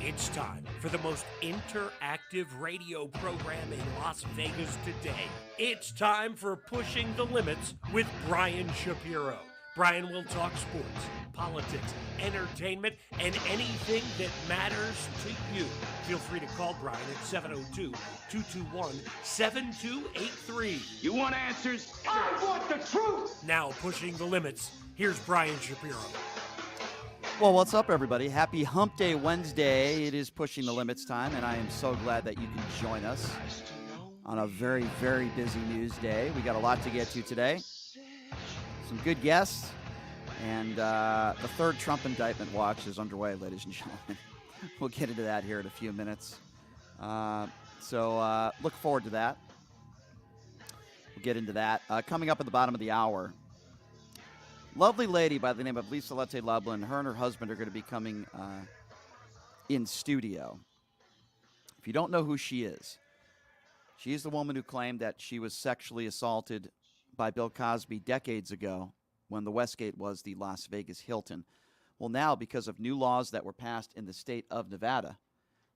It's time for the most interactive radio program in Las Vegas today. It's time for Pushing the Limits with Brian Shapiro. Brian will talk sports, politics, entertainment, and anything that matters to you. Feel free to call Brian at 702-221-7283. You want answers? I want the truth! Now, Pushing the Limits, here's Brian Shapiro. Well, what's up, everybody? Happy Hump Day Wednesday. It is Pushing the Limits time, and I am so glad that you can join us on a very, very busy news day. We got a lot to get to today. Some good guests, and the third Trump indictment watch is underway, ladies and gentlemen. We'll get into that here in a few minutes. So look forward to that. We'll get into that. Coming up at the bottom of the hour, lovely lady by the name of Lise-Lotte Lublin. Her and her husband are going to be coming in studio. If you don't know who she is the woman who claimed that she was sexually assaulted by Bill Cosby decades ago when the Westgate was the Las Vegas Hilton. Well, now, because of new laws that were passed in the state of Nevada,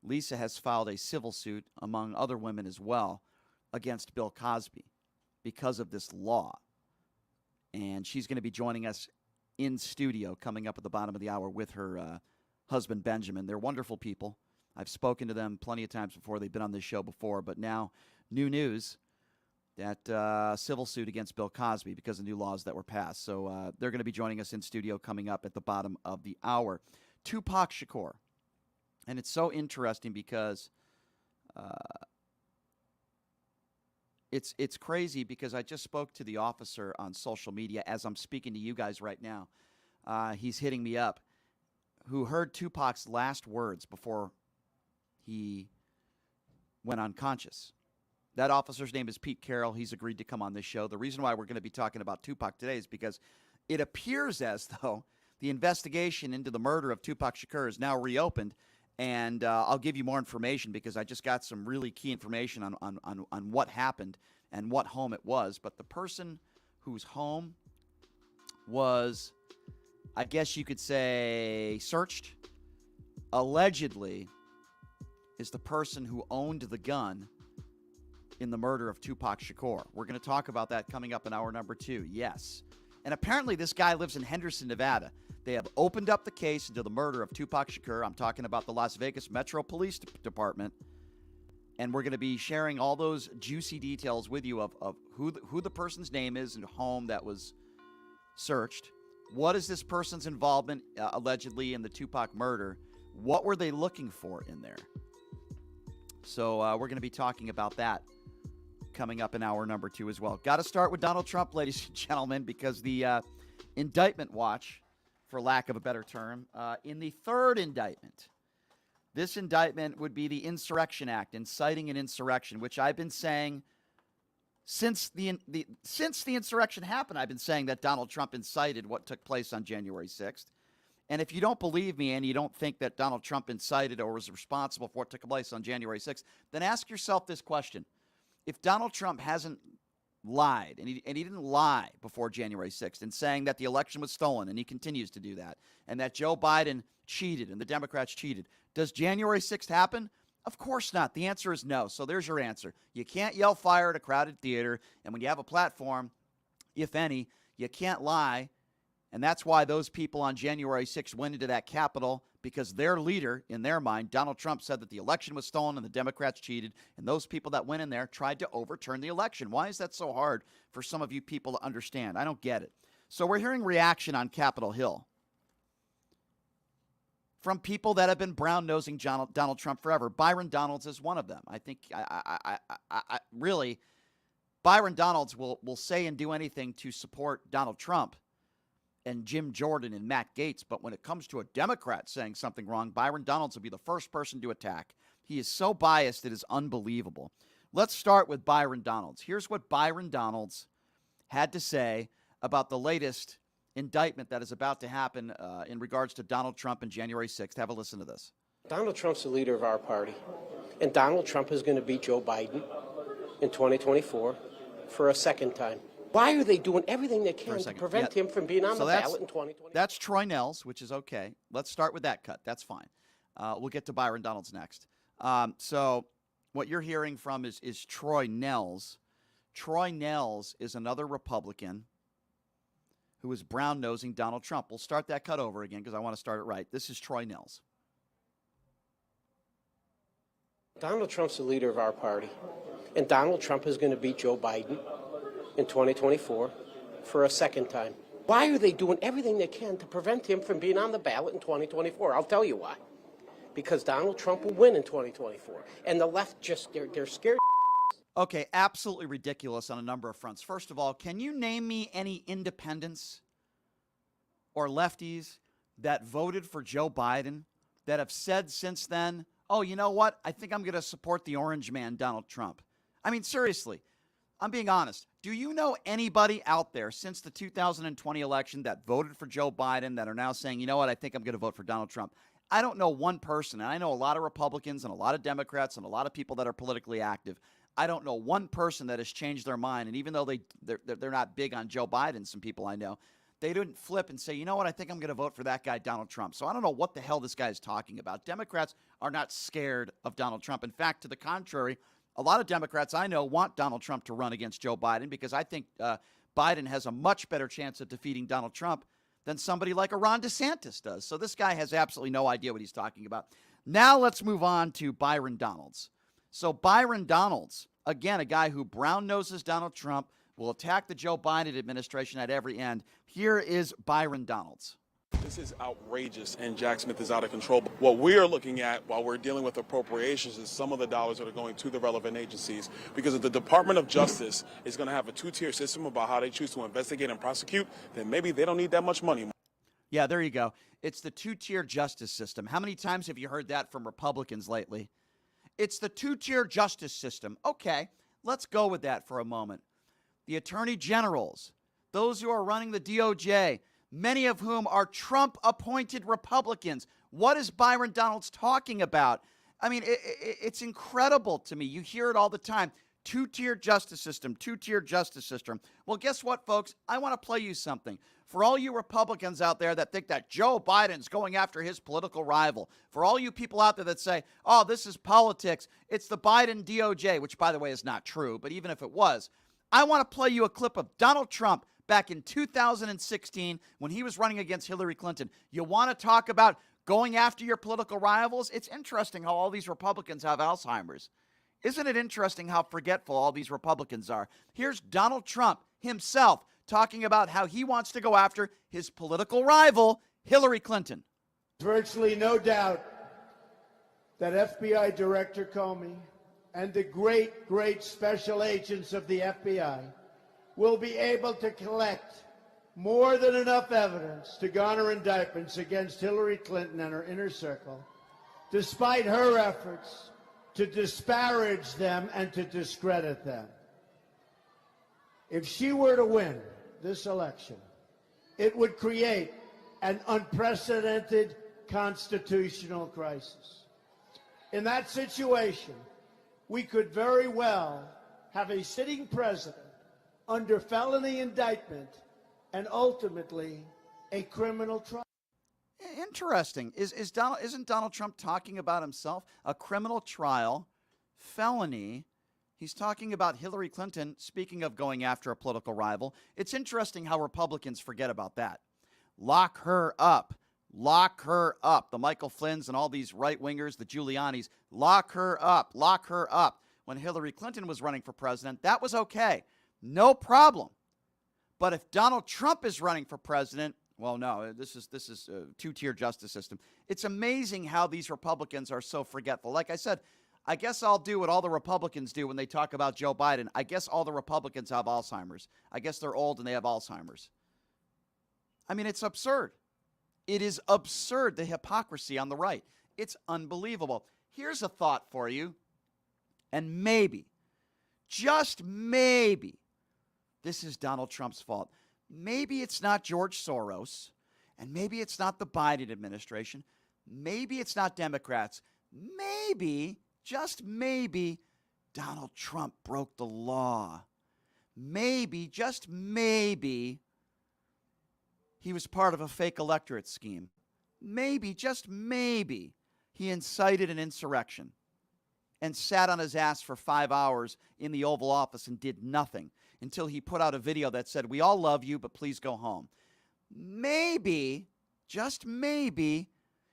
Lisa has filed a civil suit, among other women as well, against Bill Cosby because of this law. And she's going to be joining us in studio coming up at the bottom of the hour with her husband, Benjamin. They're wonderful people. I've spoken to them plenty of times before. They've been on this show before. But now, new news, that civil suit against Bill Cosby because of new laws that were passed. So they're going to be joining us in studio coming up at the bottom of the hour. Tupac Shakur. And it's so interesting because it's crazy because I just spoke to the officer on social media as I'm speaking to you guys right now. He's hitting me up, who heard Tupac's last words before he went unconscious. That officer's name is Pete Carroll. He's agreed to come on this show. The reason why we're going to be talking about Tupac today is because it appears as though the investigation into the murder of Tupac Shakur is now reopened. And I'll give you more information because I just got some really key information on what happened and what home it was. But the person whose home was, I guess you could say, searched, allegedly, is the person who owned the gun in the murder of Tupac Shakur. We're going to talk about that coming up in hour number 2. Yes. And apparently this guy lives in Henderson, Nevada. They have opened up the case into the murder of Tupac Shakur. I'm talking about the Las Vegas Metro Police Department. And we're going to be sharing all those juicy details with you of who the person's name is and home that was searched. What is this person's involvement, allegedly, in the Tupac murder? What were they looking for in there? So we're going to be talking about that coming up in hour number 2 as well. Got to start with Donald Trump, ladies and gentlemen, because the indictment watch, for lack of a better term, in the third indictment, this indictment would be the Insurrection Act, inciting an insurrection, which I've been saying since the insurrection happened. I've been saying that Donald Trump incited what took place on January 6th. And if you don't believe me and you don't think that Donald Trump incited or was responsible for what took place on January 6th, then ask yourself this question. If Donald Trump hasn't lied, and he didn't lie before January 6th in saying that the election was stolen, and he continues to do that, and that Joe Biden cheated and the Democrats cheated, does January 6th happen? Of course not. The answer is no. So there's your answer. You can't yell fire at a crowded theater, and when you have a platform, if any, you can't lie. And that's why those people on January 6th went into that Capitol, because their leader, in their mind, Donald Trump, said that the election was stolen and the Democrats cheated, and those people that went in there tried to overturn the election. Why is that so hard for some of you people to understand? I don't get it. So we're hearing reaction on Capitol Hill from people that have been brown-nosing Donald Trump forever. Byron Donalds is one of them. I think, really, Byron Donalds will say and do anything to support Donald Trump and Jim Jordan and Matt Gaetz, but when it comes to a Democrat saying something wrong, Byron Donalds will be the first person to attack. He is so biased, it is unbelievable. Let's start with Byron Donalds. Here's what Byron Donalds had to say about the latest indictment that is about to happen in regards to Donald Trump and January 6th. Have a listen to this. Donald Trump's the leader of our party, and Donald Trump is going to beat Joe Biden in 2024 for a second time. Why are they doing everything they can to prevent him from being on the ballot in 2020? That's Troy Nehls, which is okay. Let's start with that cut. That's fine. We'll get to Byron Donalds next. So what you're hearing from is Troy Nehls. Troy Nehls is another Republican who is brown-nosing Donald Trump. We'll start that cut over again because I want to start it right. This is Troy Nehls. Donald Trump's the leader of our party, and Donald Trump is going to beat Joe Biden in 2024 for a second time. Why are they doing everything they can to prevent him from being on the ballot in 2024? I'll tell you why. Because Donald Trump will win in 2024, and the left they're scared. Okay, absolutely ridiculous on a number of fronts. First of all, can you name me any independents or lefties that voted for Joe Biden that have said since then, oh, you know what? I think I'm going to support the orange man, Donald Trump. I mean, seriously, I'm being honest. Do you know anybody out there since the 2020 election that voted for Joe Biden that are now saying, you know what? I think I'm going to vote for Donald Trump. I don't know one person, and I know a lot of Republicans and a lot of Democrats and a lot of people that are politically active. I don't know one person that has changed their mind, and even though they're not big on Joe Biden, some people I know, they didn't flip and say, you know what, I think I'm going to vote for that guy, Donald Trump. So I don't know what the hell this guy is talking about. Democrats are not scared of Donald Trump. In fact, to the contrary, a lot of Democrats I know want Donald Trump to run against Joe Biden because I think Biden has a much better chance of defeating Donald Trump than somebody like a Ron DeSantis does. So this guy has absolutely no idea what he's talking about. Now let's move on to Byron Donalds. So Byron Donalds, again, a guy who brown-noses Donald Trump, will attack the Joe Biden administration at every end. Here is Byron Donalds. This is outrageous, and Jack Smith is out of control. What we are looking at while we're dealing with appropriations is some of the dollars that are going to the relevant agencies, because if the Department of Justice is going to have a two-tier system about how they choose to investigate and prosecute, then maybe they don't need that much money. Yeah, there you go. It's the two-tier justice system. How many times have you heard that from Republicans lately? It's the two-tier justice system. Okay, let's go with that for a moment. The attorney generals, those who are running the DOJ, many of whom are Trump-appointed Republicans. What is Byron Donalds talking about? I mean, it's incredible to me. You hear it all the time. Two-tier justice system, two-tier justice system. Well, guess what, folks? I want to play you something. For all you Republicans out there that think that Joe Biden's going after his political rival, for all you people out there that say, oh, this is politics, it's the Biden DOJ, which, by the way, is not true, but even if it was, I want to play you a clip of Donald Trump back in 2016 when he was running against Hillary Clinton. You want to talk about going after your political rivals? It's interesting how all these Republicans have Alzheimer's. Isn't it interesting how forgetful all these Republicans are? Here's Donald Trump himself talking about how he wants to go after his political rival, Hillary Clinton. There's virtually no doubt that FBI Director Comey and the great special agents of the FBI will be able to collect more than enough evidence to garner indictments against Hillary Clinton and her inner circle, despite her efforts to disparage them and to discredit them. If she were to win this election, it would create an unprecedented constitutional crisis. In that situation, we could very well have a sitting president under felony indictment and ultimately a criminal trial. Interesting. Isn't Donald Trump talking about himself? A criminal trial, felony. He's talking about Hillary Clinton, speaking of going after a political rival. It's interesting how Republicans forget about that. Lock her up. Lock her up. The Michael Flynns and all these right-wingers, the Giulianis, lock her up. Lock her up. When Hillary Clinton was running for president, that was okay. No problem. But if Donald Trump is running for president, well, no, this is a two-tier justice system. It's amazing how these Republicans are so forgetful. Like I said, I guess I'll do what all the Republicans do when they talk about Joe Biden. I guess all the Republicans have Alzheimer's. I guess they're old and they have Alzheimer's. I mean, it's absurd. It is absurd, the hypocrisy on the right. It's unbelievable. Here's a thought for you. And maybe, just maybe, this is Donald Trump's fault. Maybe it's not George Soros, and maybe it's not the Biden administration. Maybe it's not Democrats. Maybe, just maybe, Donald Trump broke the law. Maybe, just maybe, he was part of a fake electorate scheme. Maybe, just maybe, he incited an insurrection and sat on his ass for 5 hours in the Oval Office and did nothing until he put out a video that said, "We all love you, but please go home." Maybe, just maybe,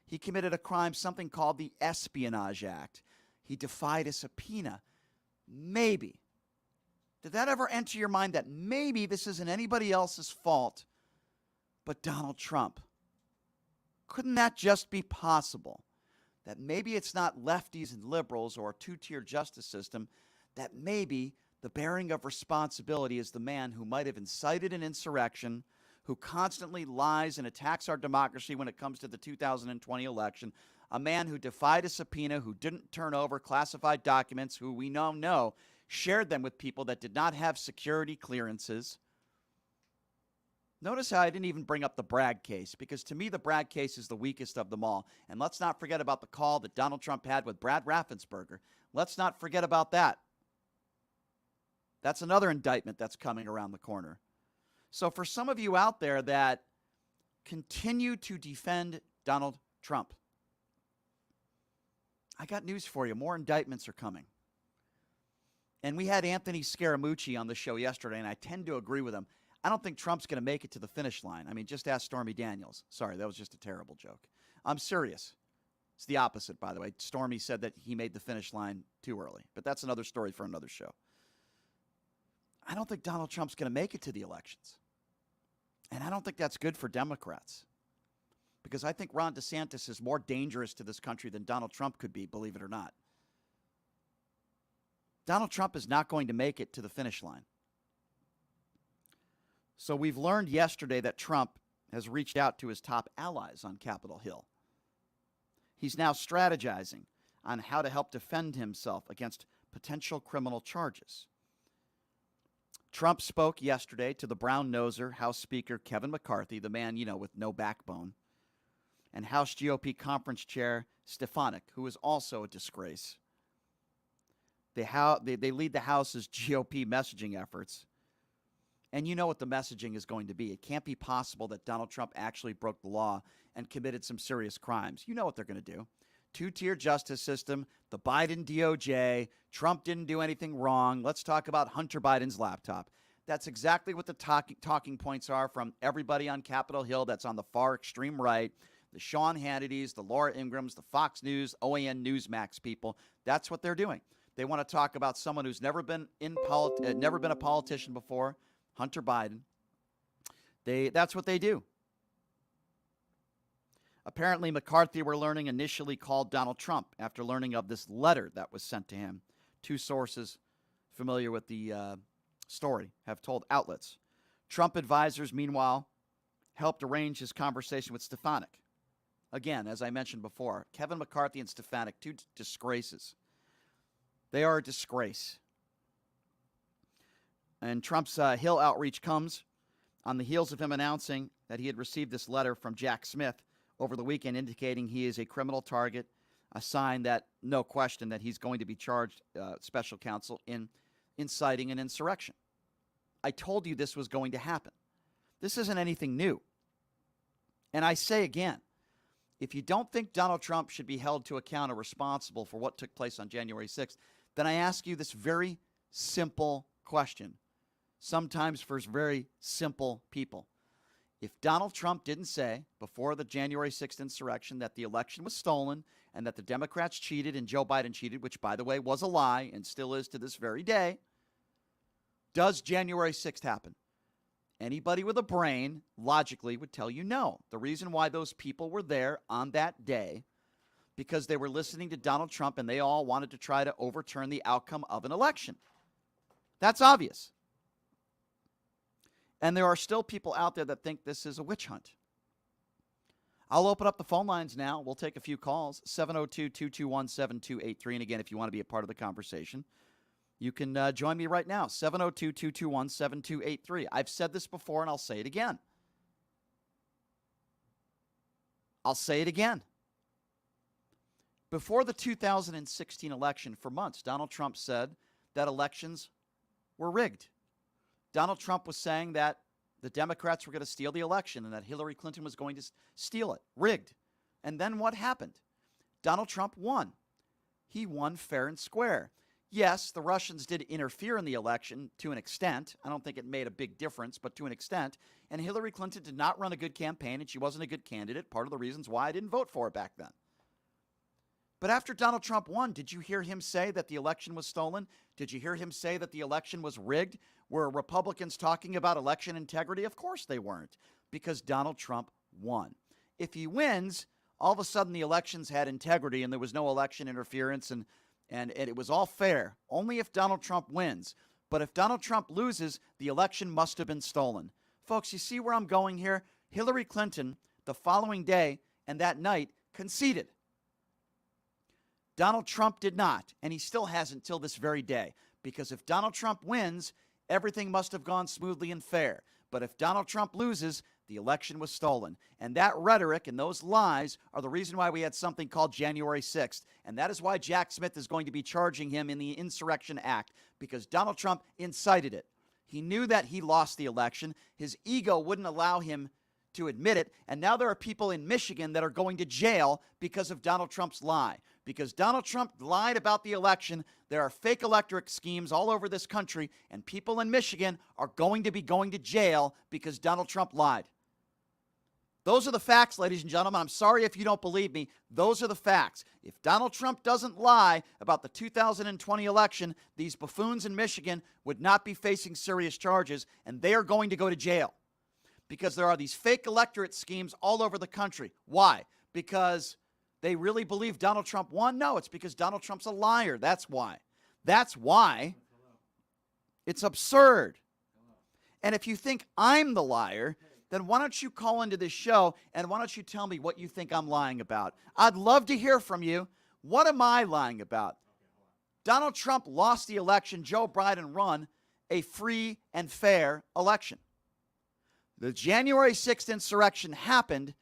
he committed a crime, something called the Espionage Act. He defied a subpoena. Maybe. Did that ever enter your mind that maybe this isn't anybody else's fault but Donald Trump? Couldn't that just be possible? That maybe it's not lefties and liberals or a two-tier justice system, that maybe the bearing of responsibility is the man who might have incited an insurrection, who constantly lies and attacks our democracy when it comes to the 2020 election, a man who defied a subpoena, who didn't turn over classified documents, who we now know shared them with people that did not have security clearances. Notice how I didn't even bring up the Bragg case, because to me the Bragg case is the weakest of them all. And let's not forget about the call that Donald Trump had with Brad Raffensperger. Let's not forget about that. That's another indictment that's coming around the corner. So for some of you out there that continue to defend Donald Trump, I got news for you. More indictments are coming. And we had Anthony Scaramucci on the show yesterday, and I tend to agree with him. I don't think Trump's going to make it to the finish line. I mean, just ask Stormy Daniels. Sorry, that was just a terrible joke. I'm serious. It's the opposite, by the way. Stormy said that he made the finish line too early. But that's another story for another show. I don't think Donald Trump's going to make it to the elections. And I don't think that's good for Democrats. Because I think Ron DeSantis is more dangerous to this country than Donald Trump could be, believe it or not. Donald Trump is not going to make it to the finish line. So we've learned yesterday that Trump has reached out to his top allies on Capitol Hill. He's now strategizing on how to help defend himself against potential criminal charges. Trump spoke yesterday to the brown-noser House Speaker Kevin McCarthy, the man, with no backbone, and House GOP Conference Chair Stefanik, who is also a disgrace. They lead the House's GOP messaging efforts. And you know what the messaging is going to be. It can't be possible that Donald Trump actually broke the law and committed some serious crimes. You know what they're going to do. Two-tier justice system, the Biden DOJ, Trump didn't do anything wrong. Let's talk about Hunter Biden's laptop. That's exactly what the talking points are from everybody on Capitol Hill that's on the far extreme right, the Sean Hannitys, the Laura Ingrams, the Fox News, OAN Newsmax people. That's what they're doing. They want to talk about someone who's never been a politician before, Hunter Biden. That's what they do. Apparently, McCarthy, we're learning, initially called Donald Trump after learning of this letter that was sent to him. Two sources familiar with the story have told outlets. Trump advisors, meanwhile, helped arrange his conversation with Stefanik. Again, as I mentioned before, Kevin McCarthy and Stefanik, two disgraces. They are a disgrace. And Trump's Hill outreach comes on the heels of him announcing that he had received this letter from Jack Smith over the weekend indicating he is a criminal target, a sign that, no question, that he's going to be charged, special counsel, in inciting an insurrection. I told you this was going to happen. This isn't anything new. And I say again, if you don't think Donald Trump should be held to account or responsible for what took place on January 6th, then I ask you this very simple question, sometimes for very simple people. If Donald Trump didn't say before the January 6th insurrection that the election was stolen and that the Democrats cheated and Joe Biden cheated, which, by the way, was a lie and still is to this very day, does January 6th happen? Anybody with a brain logically would tell you no. The reason why those people were there on that day, because they were listening to Donald Trump and they all wanted to try to overturn the outcome of an election. That's obvious. And there are still people out there that think this is a witch hunt. I'll open up the phone lines now. We'll take a few calls. 702-221-7283. And again, if you want to be a part of the conversation, you can join me right now. 702-221-7283. I've said this before and I'll say it again. I'll say it again. Before the 2016 election, for months, Donald Trump said that elections were rigged. Donald Trump was saying that the Democrats were going to steal the election and that Hillary Clinton was going to steal it. Rigged. And then what happened? Donald Trump won. He won fair and square. Yes, the Russians did interfere in the election to an extent. I don't think it made a big difference, but to an extent. And Hillary Clinton did not run a good campaign, and she wasn't a good candidate. Part of the reasons why I didn't vote for her back then. But after Donald Trump won, did you hear him say that the election was stolen? Did you hear him say that the election was rigged? Were Republicans talking about election integrity? Of course they weren't, because Donald Trump won. If he wins, all of a sudden the elections had integrity and there was no election interference and it was all fair. Only if Donald Trump wins. But if Donald Trump loses, the election must have been stolen. Folks, you see where I'm going here? Hillary Clinton, the following day and that night, conceded. Donald Trump did not, and he still hasn't till this very day. Because if Donald Trump wins, everything must have gone smoothly and fair. But if Donald Trump loses, the election was stolen. And that rhetoric and those lies are the reason why we had something called January 6th. And that is why Jack Smith is going to be charging him in the Insurrection Act, because Donald Trump incited it. He knew that he lost the election. His ego wouldn't allow him to admit it. And now there are people in Michigan that are going to jail because of Donald Trump's lie. Because Donald Trump lied about the election, there are fake electorate schemes all over this country, and people in Michigan are going to be going to jail because Donald Trump lied. Those are the facts, ladies and gentlemen. I'm sorry if you don't believe me. Those are the facts. If Donald Trump doesn't lie about the 2020 election, these buffoons in Michigan would not be facing serious charges, and they are going to go to jail. Because there are these fake electorate schemes all over the country. Why? Because they really believe Donald Trump won? No, it's because Donald Trump's a liar. That's why. That's why. It's absurd. And if you think I'm the liar, then why don't you call into this show and why don't you tell me what you think I'm lying about? I'd love to hear from you. What am I lying about? Donald Trump lost the election. Joe Biden won a free and fair election. The January 6th insurrection happened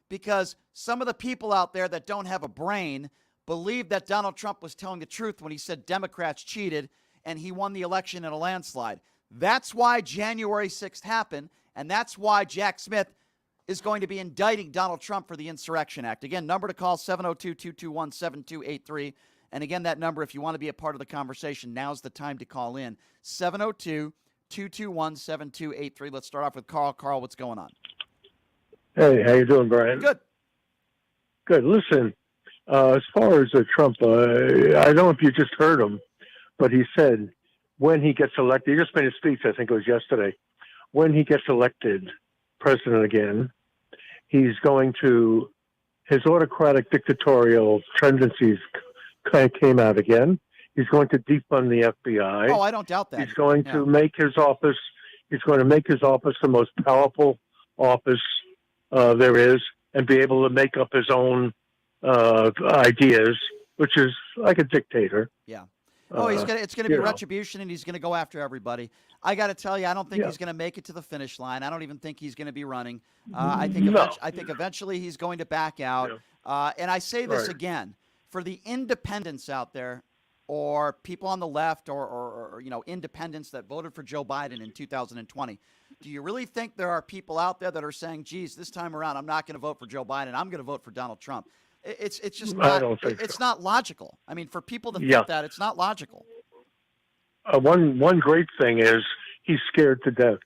because some of the people out there that don't have a brain believe that Donald Trump was telling the truth when he said Democrats cheated and he won the election in a landslide. That's why January 6th happened, and that's why Jack Smith is going to be indicting Donald Trump for the Insurrection Act. Again, number to call, 702-221-7283. And again, that number, if you want to be a part of the conversation, now's the time to call in. 702-221-7283. Let's start off with Carl. Carl, what's going on? Hey, how you doing, Brian? Good. Good. Listen, as far as Trump, I don't know if you just heard him, but he said when he gets elected, he just made a speech, I think it was yesterday, when he gets elected president again, he's going to, his autocratic dictatorial tendencies kind of came out again. He's going to defund the FBI. Oh, I don't doubt that. He's going to make his office, the most powerful office there is, and be able to make up his own ideas, which is like a dictator. Yeah. Oh, it's going to be retribution, and he's going to go after everybody. I got to tell you, I don't think he's going to make it to the finish line. I don't even think he's going to be running. I think eventually he's going to back out. Yeah. And I say this again, for the independents out there, or people on the left, or independents that voted for Joe Biden in 2020. Do you really think there are people out there that are saying, geez, this time around, I'm not going to vote for Joe Biden. I'm going to vote for Donald Trump. It's just not, I don't think it's not logical. I mean, for people to think that, it's not logical. One great thing is he's scared to death.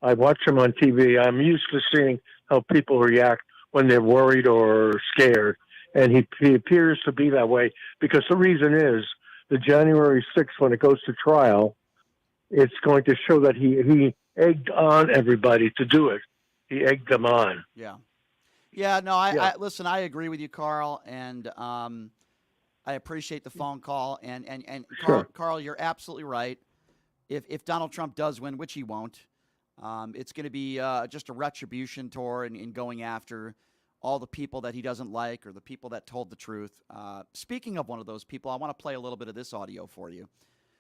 I watch him on TV. I'm used to seeing how people react when they're worried or scared. And he appears to be that way because the reason is the January 6th, when it goes to trial, it's going to show that he egged on everybody to do it. He egged them on. Yeah. Yeah, no, I listen, I agree with you, Carl, and I appreciate the phone call. And Carl, you're absolutely right. If Donald Trump does win, which he won't, it's going to be just a retribution tour in going after all the people that he doesn't like or the people that told the truth. Speaking of one of those people, I want to play a little bit of this audio for you.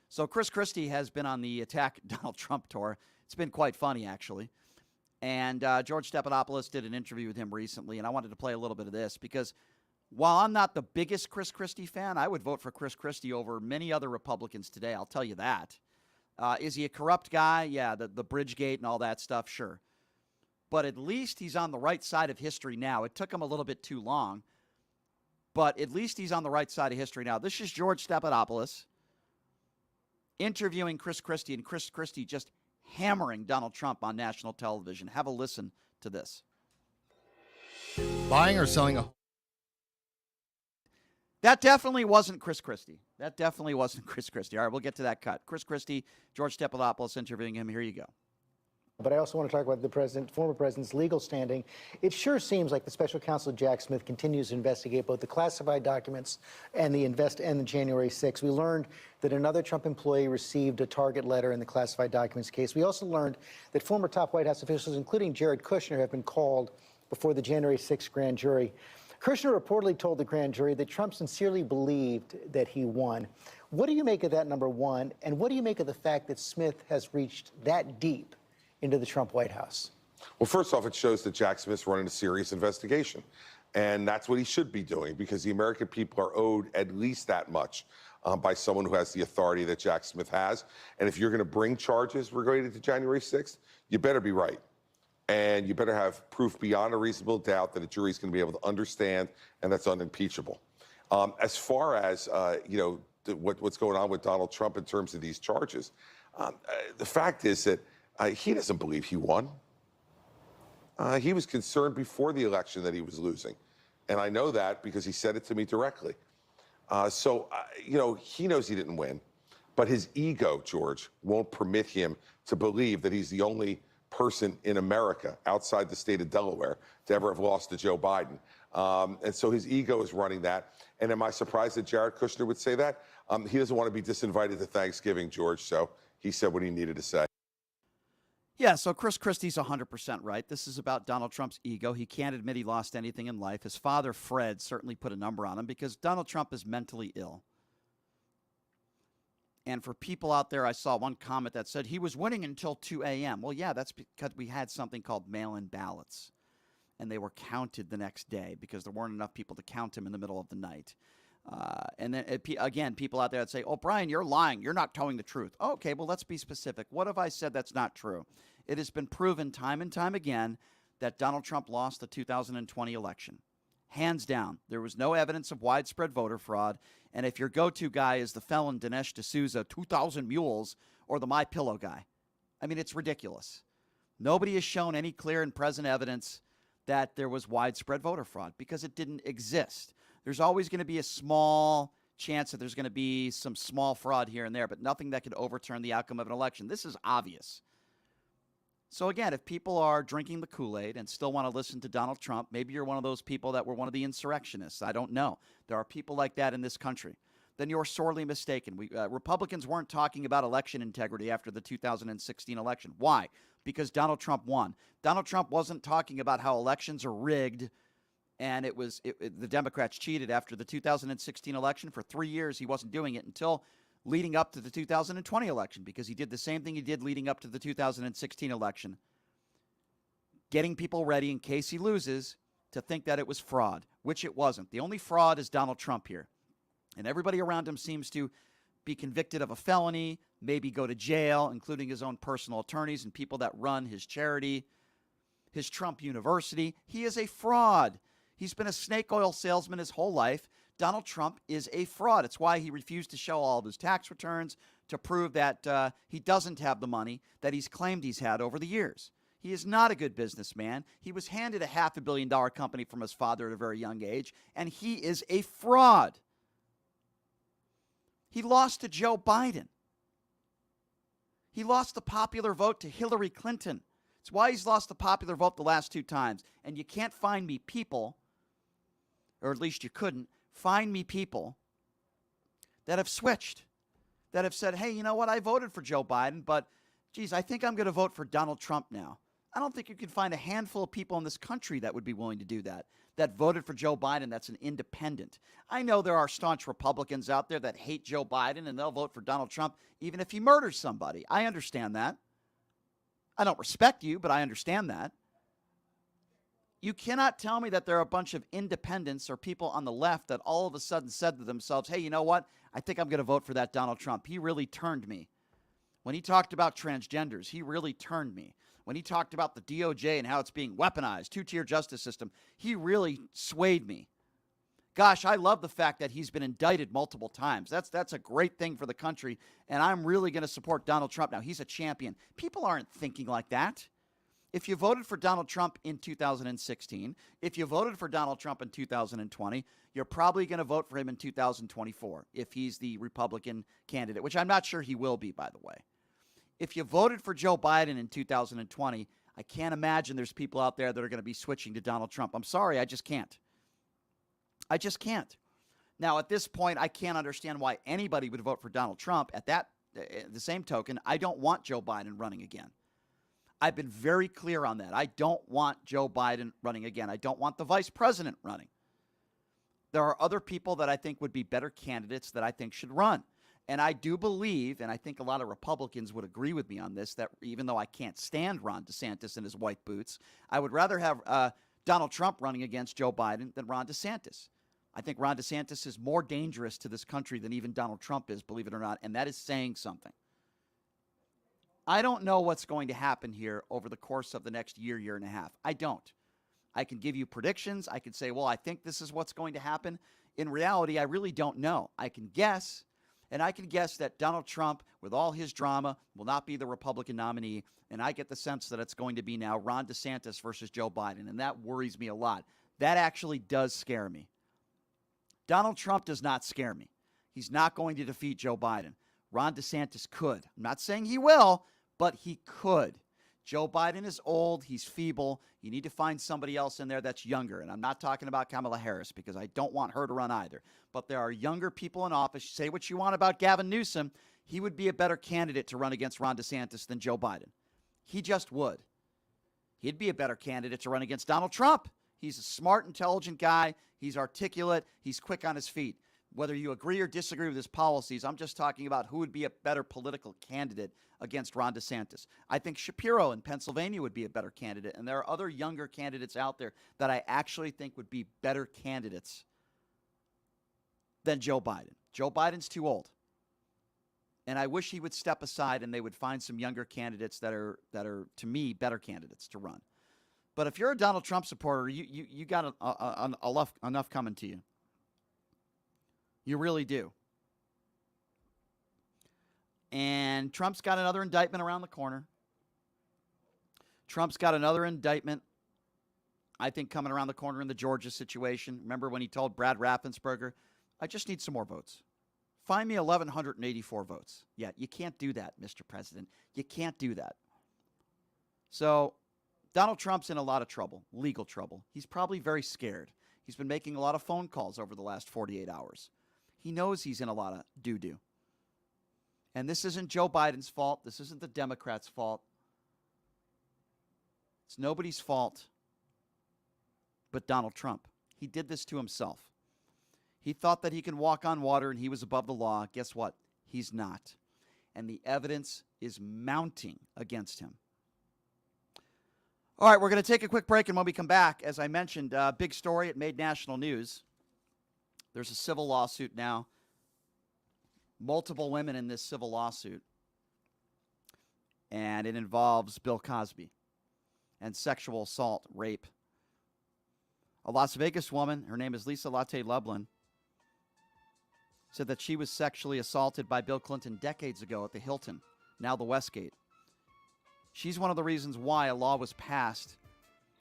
So Chris Christie has been on the Attack Donald Trump tour. It's been quite funny, actually. And George Stephanopoulos did an interview with him recently, and I wanted to play a little bit of this because while I'm not the biggest Chris Christie fan, I would vote for Chris Christie over many other Republicans today. I'll tell you that. Is he a corrupt guy? Yeah, the Bridgegate and all that stuff, sure. But at least he's on the right side of history now. It took him a little bit too long. But at least he's on the right side of history now. This is George Stephanopoulos interviewing Chris Christie, and Chris Christie just hammering Donald Trump on national television. Have a listen to this. Buying or selling a... That definitely wasn't Chris Christie. All right, we'll get to that cut. Chris Christie, George Stephanopoulos interviewing him. Here you go. But I also want to talk about the former president's legal standing. It sure seems like the special counsel Jack Smith continues to investigate both the classified documents and the January 6th. We learned that another Trump employee received a target letter in the classified documents case. We also learned that former top White House officials, including Jared Kushner, have been called before the January 6th grand jury. Kushner reportedly told the grand jury that Trump sincerely believed that he won. What do you make of that, number one? And what do you make of the fact that Smith has reached that deep into the Trump White House? Well, first off, it shows that Jack Smith's running a serious investigation. And that's what he should be doing, because the American people are owed at least that much by someone who has the authority that Jack Smith has. And if you're going to bring charges related to January 6th, you better be right. And you better have proof beyond a reasonable doubt that a jury is going to be able to understand, and that's unimpeachable. As far as, what's going on with Donald Trump in terms of these charges, the fact is that he doesn't believe he won. He was concerned before the election that he was losing. And I know that because he said it to me directly. He knows he didn't win. But his ego, George, won't permit him to believe that he's the only person in America outside the state of Delaware to ever have lost to Joe Biden. And so his ego is running that. And am I surprised that Jared Kushner would say that? He doesn't want to be disinvited to Thanksgiving, George. So he said what he needed to say. Yeah, so Chris Christie's 100% right. This is about Donald Trump's ego. He can't admit he lost anything in life. His father, Fred, certainly put a number on him because Donald Trump is mentally ill. And for people out there, I saw one comment that said he was winning until 2 a.m. Well, yeah, that's because we had something called mail-in ballots. And they were counted the next day because there weren't enough people to count him in the middle of the night. And then, again, people out there that say, oh, Brian, you're lying. You're not telling the truth. Okay, well, let's be specific. What have I said that's not true? It has been proven time and time again that Donald Trump lost the 2020 election. Hands down. There was no evidence of widespread voter fraud. And if your go-to guy is the felon Dinesh D'Souza, 2,000 mules, or the My Pillow guy, I mean, it's ridiculous. Nobody has shown any clear and present evidence that there was widespread voter fraud because it didn't exist. There's always going to be a small chance that there's going to be some small fraud here and there, but nothing that could overturn the outcome of an election. This is obvious. So again, if people are drinking the Kool-Aid and still want to listen to Donald Trump, maybe you're one of those people that were one of the insurrectionists. I don't know. There are people like that in this country. Then you're sorely mistaken. Republicans weren't talking about election integrity after the 2016 election. Why? Because Donald Trump won. Donald Trump wasn't talking about how elections are rigged and the Democrats cheated after the 2016 election. For 3 years, he wasn't doing it until leading up to the 2020 election, because he did the same thing he did leading up to the 2016 election, getting people ready in case he loses to think that it was fraud, which it wasn't. The only fraud is Donald Trump here. And everybody around him seems to be convicted of a felony, maybe go to jail, including his own personal attorneys and people that run his charity, his Trump University. He is a fraud. He's been a snake oil salesman his whole life. Donald Trump is a fraud. It's why he refused to show all of his tax returns to prove that he doesn't have the money that he's claimed he's had over the years. He is not a good businessman. He was handed a $500 million company from his father at a very young age, and he is a fraud. He lost to Joe Biden. He lost the popular vote to Hillary Clinton. It's why he's lost the popular vote the last 2 times. And you can't find me people, or at least you couldn't, find me people that have switched, that have said, hey, you know what, I voted for Joe Biden, but, geez, I think I'm going to vote for Donald Trump now. I don't think you can find a handful of people in this country that would be willing to do that voted for Joe Biden that's an independent. I know there are staunch Republicans out there that hate Joe Biden, and they'll vote for Donald Trump even if he murders somebody. I understand that. I don't respect you, but I understand that. You cannot tell me that there are a bunch of independents or people on the left that all of a sudden said to themselves, hey, you know what? I think I'm going to vote for that Donald Trump. He really turned me. When he talked about transgenders, he really turned me. When he talked about the DOJ and how it's being weaponized, 2-tier justice system, he really swayed me. Gosh, I love the fact that he's been indicted multiple times. That's a great thing for the country, and I'm really going to support Donald Trump. Now, he's a champion. People aren't thinking like that. If you voted for Donald Trump in 2016, if you voted for Donald Trump in 2020, you're probably going to vote for him in 2024 if he's the Republican candidate, which I'm not sure he will be, by the way. If you voted for Joe Biden in 2020, I can't imagine there's people out there that are going to be switching to Donald Trump. I'm sorry, I just can't. I just can't. Now, at this point, I can't understand why anybody would vote for Donald Trump. At the same token, I don't want Joe Biden running again. I've been very clear on that. I don't want Joe Biden running again. I don't want the vice president running. There are other people that I think would be better candidates that I think should run. And I do believe, and I think a lot of Republicans would agree with me on this, that even though I can't stand Ron DeSantis in his white boots, I would rather have Donald Trump running against Joe Biden than Ron DeSantis. I think Ron DeSantis is more dangerous to this country than even Donald Trump is, believe it or not, and that is saying something. I don't know what's going to happen here over the course of the next year and a half. I don't. I can give you predictions. I can say, well, I think this is what's going to happen. In reality, I really don't know. I can guess, and I can guess that Donald Trump, with all his drama, will not be the Republican nominee, and I get the sense that it's going to be now Ron DeSantis versus Joe Biden, and that worries me a lot. That actually does scare me. Donald Trump does not scare me. He's not going to defeat Joe Biden. Ron DeSantis could. I'm not saying he will, but he could. Joe Biden is old. He's feeble. You need to find somebody else in there that's younger. And I'm not talking about Kamala Harris because I don't want her to run either. But there are younger people in office. Say what you want about Gavin Newsom. He would be a better candidate to run against Ron DeSantis than Joe Biden. He just would. He'd be a better candidate to run against Donald Trump. He's a smart, intelligent guy. He's articulate. He's quick on his feet. Whether you agree or disagree with his policies, I'm just talking about who would be a better political candidate against Ron DeSantis. I think Shapiro in Pennsylvania would be a better candidate, and there are other younger candidates out there that I actually think would be better candidates than Joe Biden. Joe Biden's too old. And I wish he would step aside and they would find some younger candidates that are to me, better candidates to run. But if you're a Donald Trump supporter, you got enough coming to you. You really do. And Trump's got another indictment around the corner. Trump's got another indictment, I think, coming around the corner in the Georgia situation. Remember when he told Brad Raffensperger, I just need some more votes. Find me 1,184 votes. Yeah, you can't do that, Mr. President. You can't do that. So Donald Trump's in a lot of trouble, legal trouble. He's probably very scared. He's been making a lot of phone calls over the last 48 hours. He knows he's in a lot of doo-doo. And this isn't Joe Biden's fault. This isn't the Democrats' fault. It's nobody's fault but Donald Trump. He did this to himself. He thought that he can walk on water and he was above the law. Guess what? He's not. And the evidence is mounting against him. All right, we're going to take a quick break, and when we come back, as I mentioned, big story. It made national news. There's a civil lawsuit now. Multiple women in this civil lawsuit. And it involves Bill Cosby and sexual assault, rape. A Las Vegas woman, her name is Lise-Lotte Lublin, said that she was sexually assaulted by Bill Clinton decades ago at the Hilton, now the Westgate. She's one of the reasons why a law was passed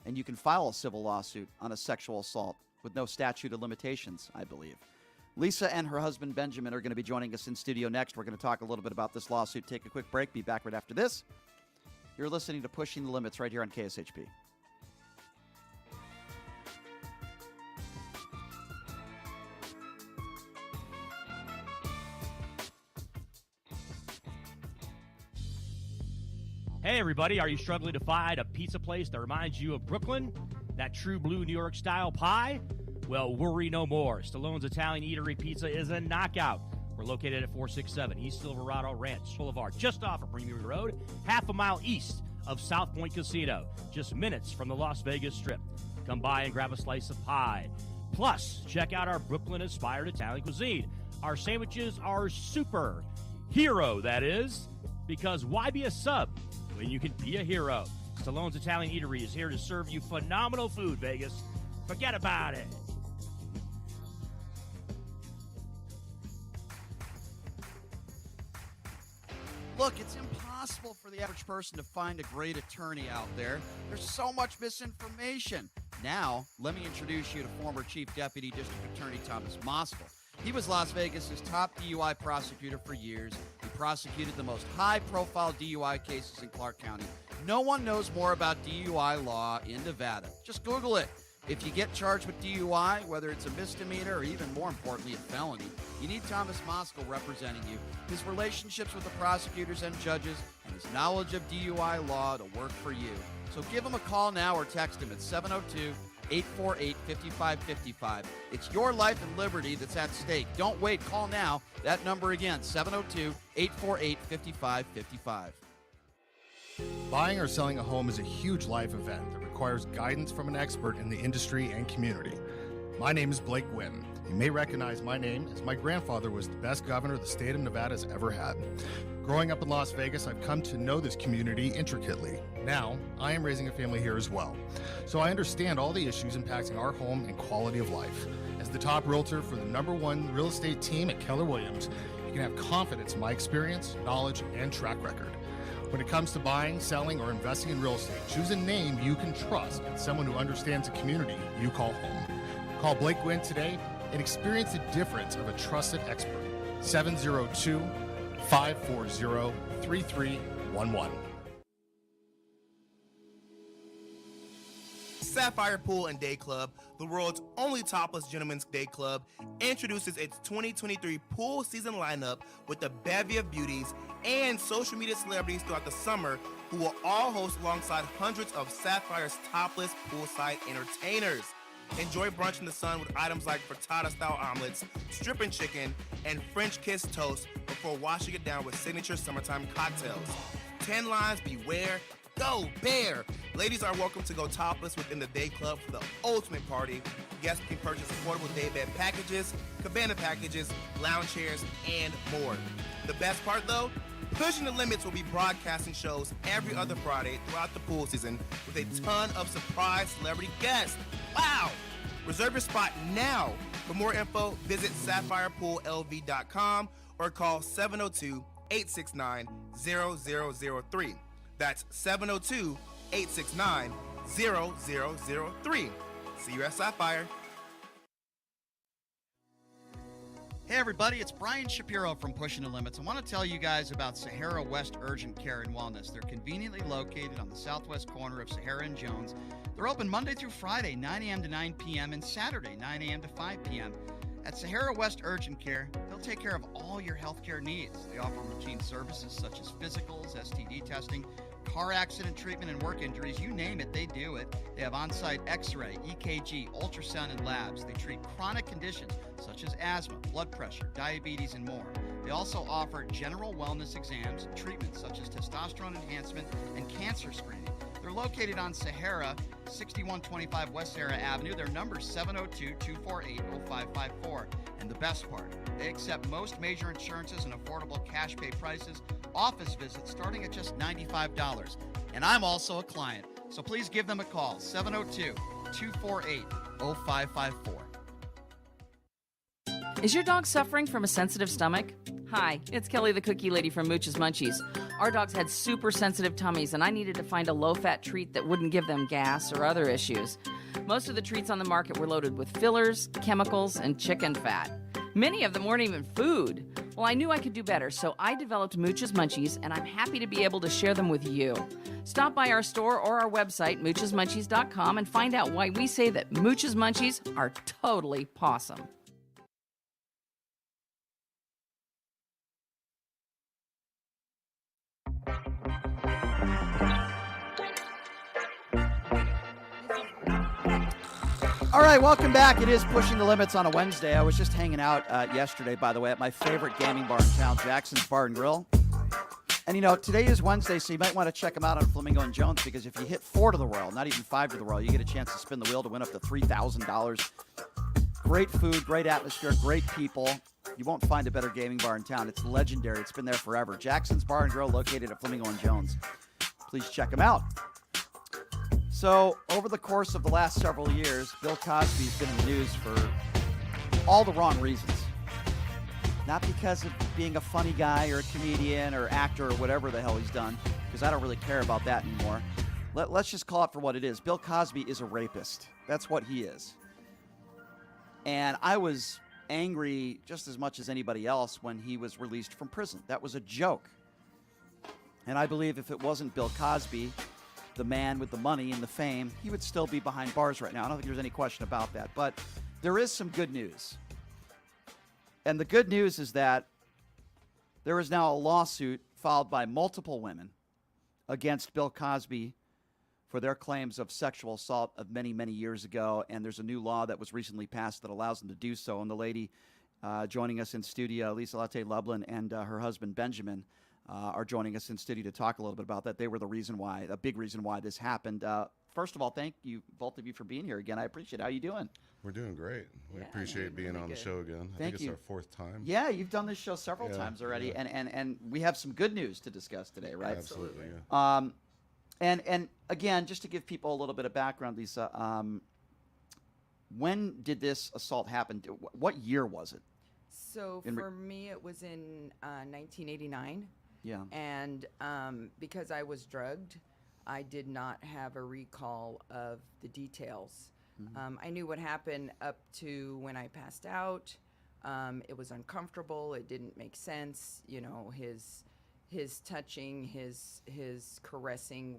and you can file a civil lawsuit on a sexual assault with no statute of limitations, I believe. Lisa and her husband Benjamin are going to be joining us in studio next. We're going to talk a little bit about this lawsuit. Take a quick break. Be back right after this. You're listening to Pushing the Limits right here on KSHP. Hey everybody, are you struggling to find a pizza place that reminds you of Brooklyn? That true blue New York style pie? Well, worry no more. Stallone's Italian Eatery Pizza is a knockout. We're located at 467 East Silverado Ranch Boulevard, just off of Premier Road, half a mile east of South Point Casino, just minutes from the Las Vegas Strip. Come by and grab a slice of pie. Plus, check out our Brooklyn-inspired Italian cuisine. Our sandwiches are super. Hero, that is. Because why be a sub when you can be a hero? Stallone's Italian Eatery is here to serve you phenomenal food, Vegas. Forget about it. Look, it's impossible for the average person to find a great attorney out there. There's so much misinformation. Now, let me introduce you to former Chief Deputy District Attorney Thomas Moskal. He was Las Vegas's top DUI prosecutor for years. He prosecuted the most high-profile DUI cases in Clark County. No one knows more about DUI law in Nevada. Just Google it. If you get charged with DUI, whether it's a misdemeanor or even more importantly, a felony, you need Thomas Moskal representing you. His relationships with the prosecutors and judges and his knowledge of DUI law to work for you. So give him a call now or text him at 702-848-5555. It's your life and liberty that's at stake. Don't wait. Call now. That number again, 702-848-5555. Buying or selling a home is a huge life event that requires guidance from an expert in the industry and community. My name is Blake Wynn. You may recognize my name as my grandfather was the best governor the state of Nevada has ever had. Growing up in Las Vegas, I've come to know this community intricately. Now, I am raising a family here as well. So I understand all the issues impacting our home and quality of life. As the top realtor for the #1 real estate team at Keller Williams, you can have confidence in my experience, knowledge, and track record. When it comes to buying, selling, or investing in real estate, choose a name you can trust and someone who understands the community you call home. Call Blake Wynn today and experience the difference of a trusted expert. 702-540-3311. Sapphire Pool and Day Club, the world's only topless gentlemen's day club, introduces its 2023 pool season lineup with a bevy of beauties and social media celebrities throughout the summer who will all host alongside hundreds of Sapphire's topless poolside entertainers. Enjoy brunch in the sun with items like frittata-style omelets, stripping chicken, and French kiss toast before washing it down with signature summertime cocktails. 10 lines beware. Go Bear! Ladies are welcome to go topless within the day club for the ultimate party. Guests can purchase affordable daybed packages, cabana packages, lounge chairs, and more. The best part though? Pushing the Limits will be broadcasting shows every other Friday throughout the pool season with a ton of surprise celebrity guests. Wow! Reserve your spot now. For more info, visit SapphirePoolLV.com or call 702-869-0003. That's 702-869-0003. See you at Sapphire. Hey everybody, it's Brian Shapiro from Pushing the Limits. I want to tell you guys about Sahara West Urgent Care and Wellness. They're conveniently located on the southwest corner of Sahara and Jones. They're open Monday through Friday, 9 a.m. to 9 p.m. and Saturday, 9 a.m. to 5 p.m. At Sahara West Urgent Care, they'll take care of all your healthcare needs. They offer routine services such as physicals, STD testing, car accident treatment, and work injuries. You name it, they do it. They have on-site x-ray, EKG, ultrasound, and labs. They treat chronic conditions such as asthma, blood pressure, diabetes, and more. They also offer general wellness exams, treatments such as testosterone enhancement, and cancer screening. They're located on Sahara, 6125 West Sahara Avenue. Their number is 702-248-0554. And the best part, they accept most major insurances and affordable cash pay prices, office visits starting at just $95. And I'm also a client, so please give them a call, 702-248-0554. Is your dog suffering from a sensitive stomach? Hi, it's Kelly the Cookie Lady from Mooch's Munchies. Our dogs had super sensitive tummies, and I needed to find a low-fat treat that wouldn't give them gas or other issues. Most of the treats on the market were loaded with fillers, chemicals, and chicken fat. Many of them weren't even food. Well, I knew I could do better, so I developed Mooch's Munchies, and I'm happy to be able to share them with you. Stop by our store or our website, moochesmunchies.com, and find out why we say that Mooch's Munchies are totally pawsome. All right, welcome back. It is Pushing the Limits on a Wednesday. I was just hanging out yesterday, by the way, at my favorite gaming bar in town, Jackson's Bar and Grill. And, you know, today is Wednesday, so you might want to check them out on Flamingo and Jones, because if you hit 4 to the royal, not even 5 to the royal, you get a chance to spin the wheel to win up to $3,000. Great food, great atmosphere, great people. You won't find a better gaming bar in town. It's legendary. It's been there forever. Jackson's Bar and Grill, located at Flamingo and Jones. Please check them out. So, over the course of the last several years, Bill Cosby's been in the news for all the wrong reasons. Not because of being a funny guy or a comedian or actor or whatever the hell he's done, because I don't really care about that anymore. Let's just call it for what it is. Bill Cosby is a rapist. That's what he is. And I was angry just as much as anybody else when he was released from prison. That was a joke. And I believe if it wasn't Bill Cosby, the man with the money and the fame, he would still be behind bars right now. I don't think there's any question about that. But there is some good news. And the good news is that there is now a lawsuit filed by multiple women against Bill Cosby for their claims of sexual assault of many, many years ago. And there's a new law that was recently passed that allows them to do so. And the lady joining us in studio, Lise-Lotte Lublin, and her husband, Benjamin, are joining us in studio to talk a little bit about that. They were the reason why, a big reason why this happened. First of all, thank you, both of you, for being here again. I appreciate it. How are you doing? We're doing great. We appreciate being on the show again. I think it's our fourth time. Yeah, you've done this show several times already, and we have some good news to discuss today, right? Absolutely, yeah. And again, just to give people a little bit of background, Lisa, when did this assault happen? What year was it? So for me, it was in 1989. Yeah. And because I was drugged, I did not have a recall of the details. Mm-hmm. I knew what happened up to when I passed out. It was uncomfortable. It didn't make sense. You know, his touching, his caressing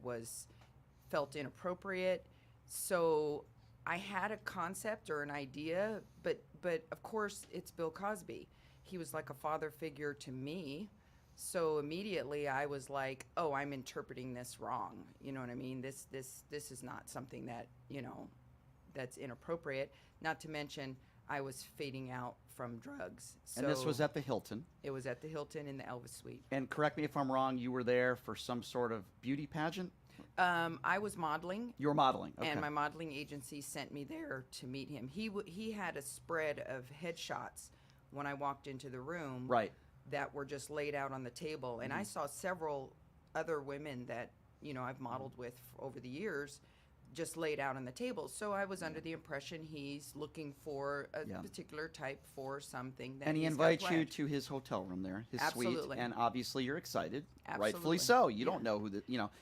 felt inappropriate. So I had a concept or an idea, but of course it's Bill Cosby. He was like a father figure to me. So immediately I was like, oh, I'm interpreting this wrong. You know what I mean? This is not something that, you know, that's inappropriate. Not to mention I was fading out from drugs. So and this was at the Hilton. It was at the Hilton in the Elvis Suite. And correct me if I'm wrong, you were there for some sort of beauty pageant? I was modeling. You were modeling, okay. And my modeling agency sent me there to meet him. He had a spread of headshots when I walked into the room. Right. That were just laid out on the table. And I saw several other women that, you know, I've modeled with over the years just laid out on the table. So I was under the impression he's looking for a particular type for something that and he he's invites got you planned. to his hotel room there, his Absolutely. suite, and obviously you're excited, Absolutely. rightfully so. You don't know who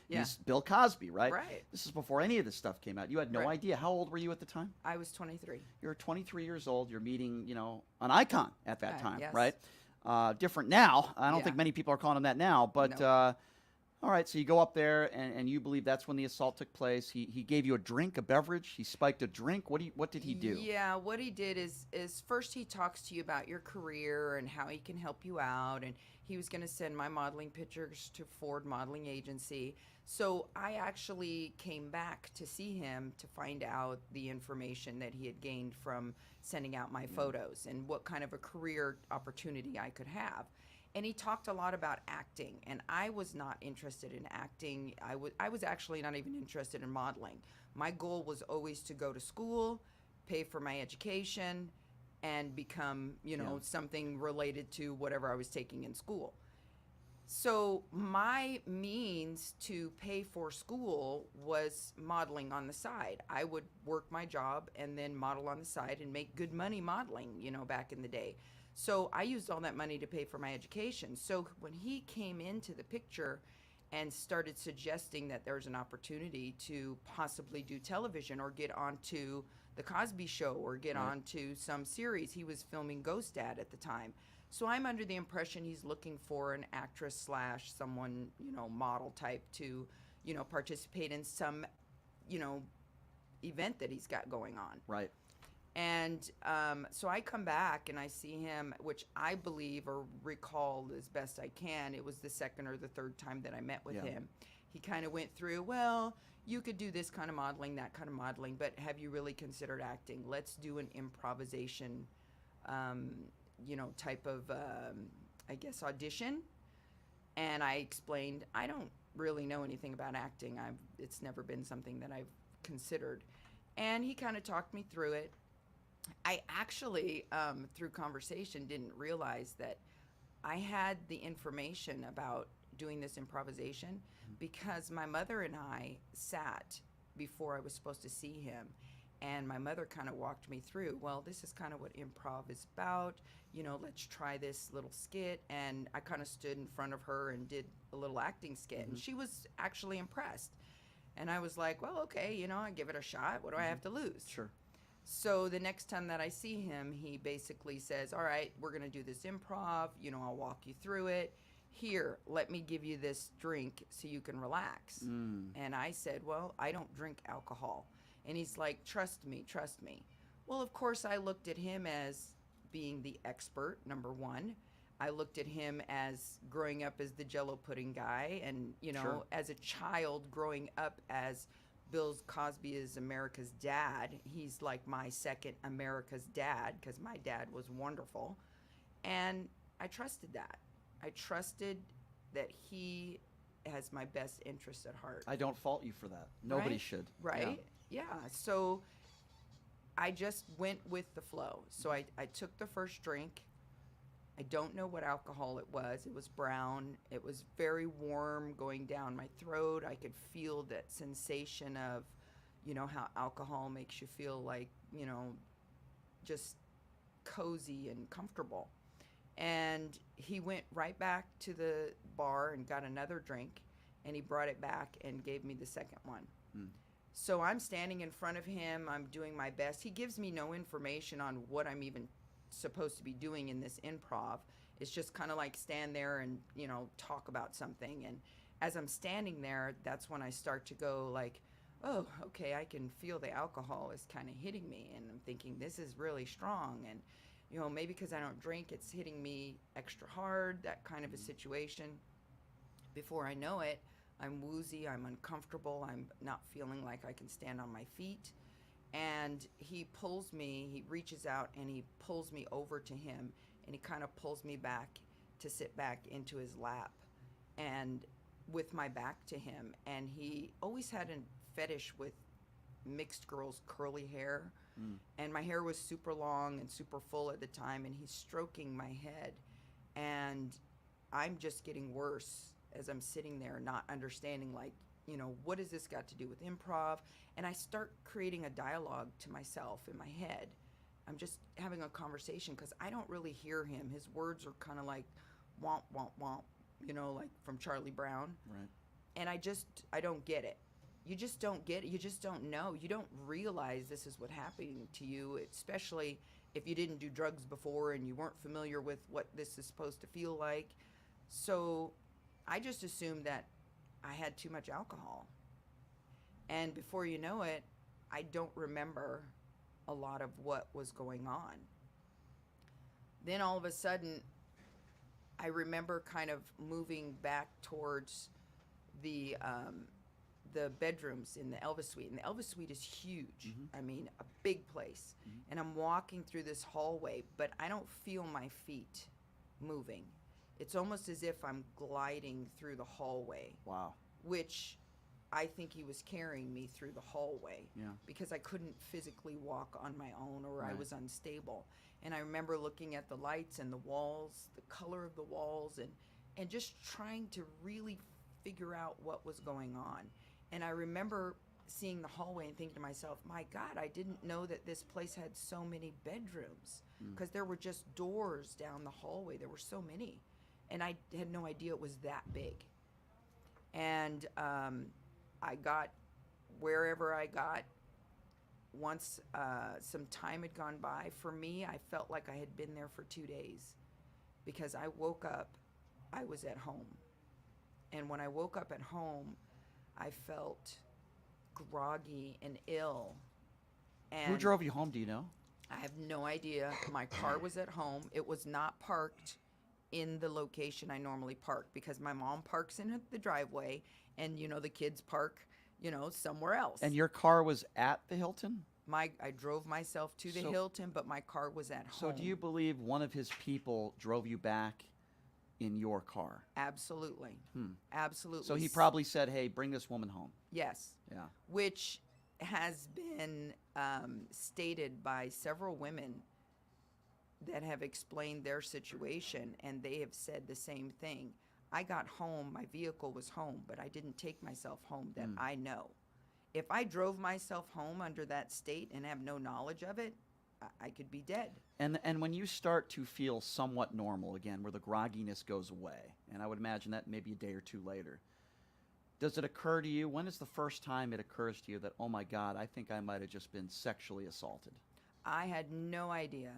he's Bill Cosby, right? Right. This is before any of this stuff came out. You had no idea. How old were you at the time? I was 23. You're 23 years old. You're meeting, you know, an icon at that time, yes. right? Different now. I don't think many people are calling him that now, but all right, so you go up there and you believe that's when the assault took place. He gave you a drink, a beverage. He spiked a drink. What did he do? Yeah, what he did is first he talks to you about your career and how he can help you out, and he was going to send my modeling pictures to Ford Modeling Agency. So I actually came back to see him to find out the information that he had gained from sending out my photos and what kind of a career opportunity I could have. And he talked a lot about acting, and I was not interested in acting. I was actually not even interested in modeling. My goal was always to go to school, pay for my education, and become, you know, something related to whatever I was taking in school. So my means to pay for school was modeling on the side. I would work my job and then model on the side and make good money modeling, you know, back in the day. So I used all that money to pay for my education. So when he came into the picture and started suggesting that there's an opportunity to possibly do television or get onto the Cosby Show or get onto some series, he was filming Ghost Dad at the time. So I'm under the impression he's looking for an actress / someone, you know, model type to, you know, participate in some, you know, event that he's got going on. Right. And so I come back and I see him, which I believe or recall as best I can, it was the second or the third time that I met with him. He kind of went through, well, you could do this kind of modeling, that kind of modeling, but have you really considered acting? Let's do an improvisation, you know, type of, I guess, audition. And I explained, I don't really know anything about acting. It's never been something that I've considered. And he kind of talked me through it. I actually, through conversation, didn't realize that I had the information about doing this improvisation because my mother and I sat before I was supposed to see him, and my mother kind of walked me through, well, this is kind of what improv is about. let's try this little skit. And I kind of stood in front of her and did a little acting skit. And she was actually impressed. And I was like, well, okay, I give it a shot. What do I have to lose? Sure. So the next time that I see him, he basically says, all right, we're going to do this improv. I'll walk you through it. Here, let me give you this drink so you can relax. And I said, well, I don't drink alcohol. And he's like, trust me, trust me. Well, of course, I looked at him as being the expert, number one. I looked at him as growing up as the Jell-O pudding guy. And, Sure. as a child growing up as Bill Cosby is America's dad. He's like my second America's dad because my dad was wonderful. And I trusted that. I trusted that he has my best interest at heart. I don't fault you for that. Nobody Right? should. Right? Yeah. So I just went with the flow. So I took the first drink. I don't know what alcohol it was. It was brown. It was very warm going down my throat. I could feel that sensation of, how alcohol makes you feel like, just cozy and comfortable. And he went right back to the bar and got another drink, and he brought it back and gave me the second one. So I'm standing in front of him. I'm doing my best. He gives me no information on what I'm even supposed to be doing in this improv. It's just kind of like stand there and talk about something. And as I'm standing there, that's when I start to go like, oh, okay, I can feel the alcohol is kind of hitting me, and I'm thinking this is really strong. And maybe because I don't drink, it's hitting me extra hard, that kind of a situation. Before I know it, I'm woozy, I'm uncomfortable, I'm not feeling like I can stand on my feet. And he reaches out and he pulls me over to him, and he kind of pulls me back to sit back into his lap and with my back to him. And he always had a fetish with mixed girls' curly hair. And my hair was super long and super full at the time, and he's stroking my head. And I'm just getting worse as I'm sitting there not understanding, like, what has this got to do with improv? And I start creating a dialogue to myself in my head. I'm just having a conversation because I don't really hear him. His words are kind of like womp, womp, womp, like from Charlie Brown. Right. And I don't get it. You just don't get it. You just don't know. You don't realize this is what happening to you, especially if you didn't do drugs before and you weren't familiar with what this is supposed to feel like. So I just assumed that I had too much alcohol. And before you know it, I don't remember a lot of what was going on. Then all of a sudden, I remember kind of moving back towards the bedrooms in the Elvis Suite. And the Elvis Suite is huge. I mean, a big place. And I'm walking through this hallway, but I don't feel my feet moving. It's almost as if I'm gliding through the hallway. Wow. Which I think he was carrying me through the hallway. Yeah. Because I couldn't physically walk on my own, or I Right. was unstable. And I remember looking at the lights and the walls, the color of the walls, and just trying to really figure out what was going on. And I remember seeing the hallway and thinking to myself, my God, I didn't know that this place had so many bedrooms, because there were just doors down the hallway. There were so many. And I had no idea it was that big. And I got wherever I got. Once some time had gone by, for me, I felt like I had been there for 2 days, because I woke up, I was at home. And when I woke up at home, I felt groggy and ill. And Who drove you home, do you know? I have no idea. My car was at home. It was not parked in the location I normally park, because my mom parks in the driveway, and the kids park somewhere else. And your car was at the Hilton? I drove myself to the Hilton, but my car was at home. So do you believe one of his people drove you back in your car? Absolutely. Absolutely. So he probably said, hey, bring this woman home. Yes. Yeah. Which has been stated by several women that have explained their situation, and they have said the same thing. I got home, my vehicle was home, but I didn't take myself home that I know. If I drove myself home under that state and have no knowledge of it, I could be dead. And when you start to feel somewhat normal again, where the grogginess goes away, and I would imagine that maybe a day or two later, does it occur to you, when is the first time it occurs to you that, oh my God, I think I might have just been sexually assaulted? I had no idea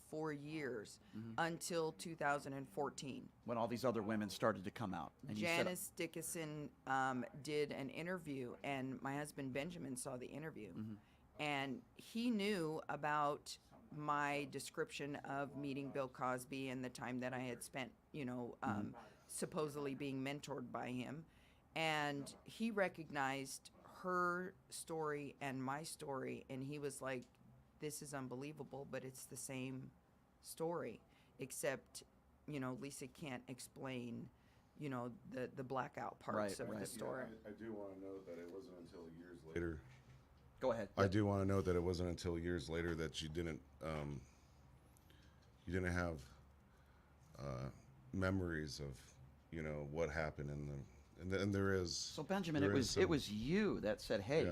for years until 2014. When all these other women started to come out. And Janice Dickinson did an interview, and my husband Benjamin saw the interview. And he knew about my description of meeting Bill Cosby and the time that I had spent, supposedly being mentored by him. And he recognized her story and my story, and he was like, this is unbelievable, but it's the same story, except, Lisa can't explain, the blackout parts of the story. I do want to note that it wasn't until years later. Go ahead. I do want to note that it wasn't until years later that you didn't have memories of, what happened and there is. So Benjamin, it was you that said, hey,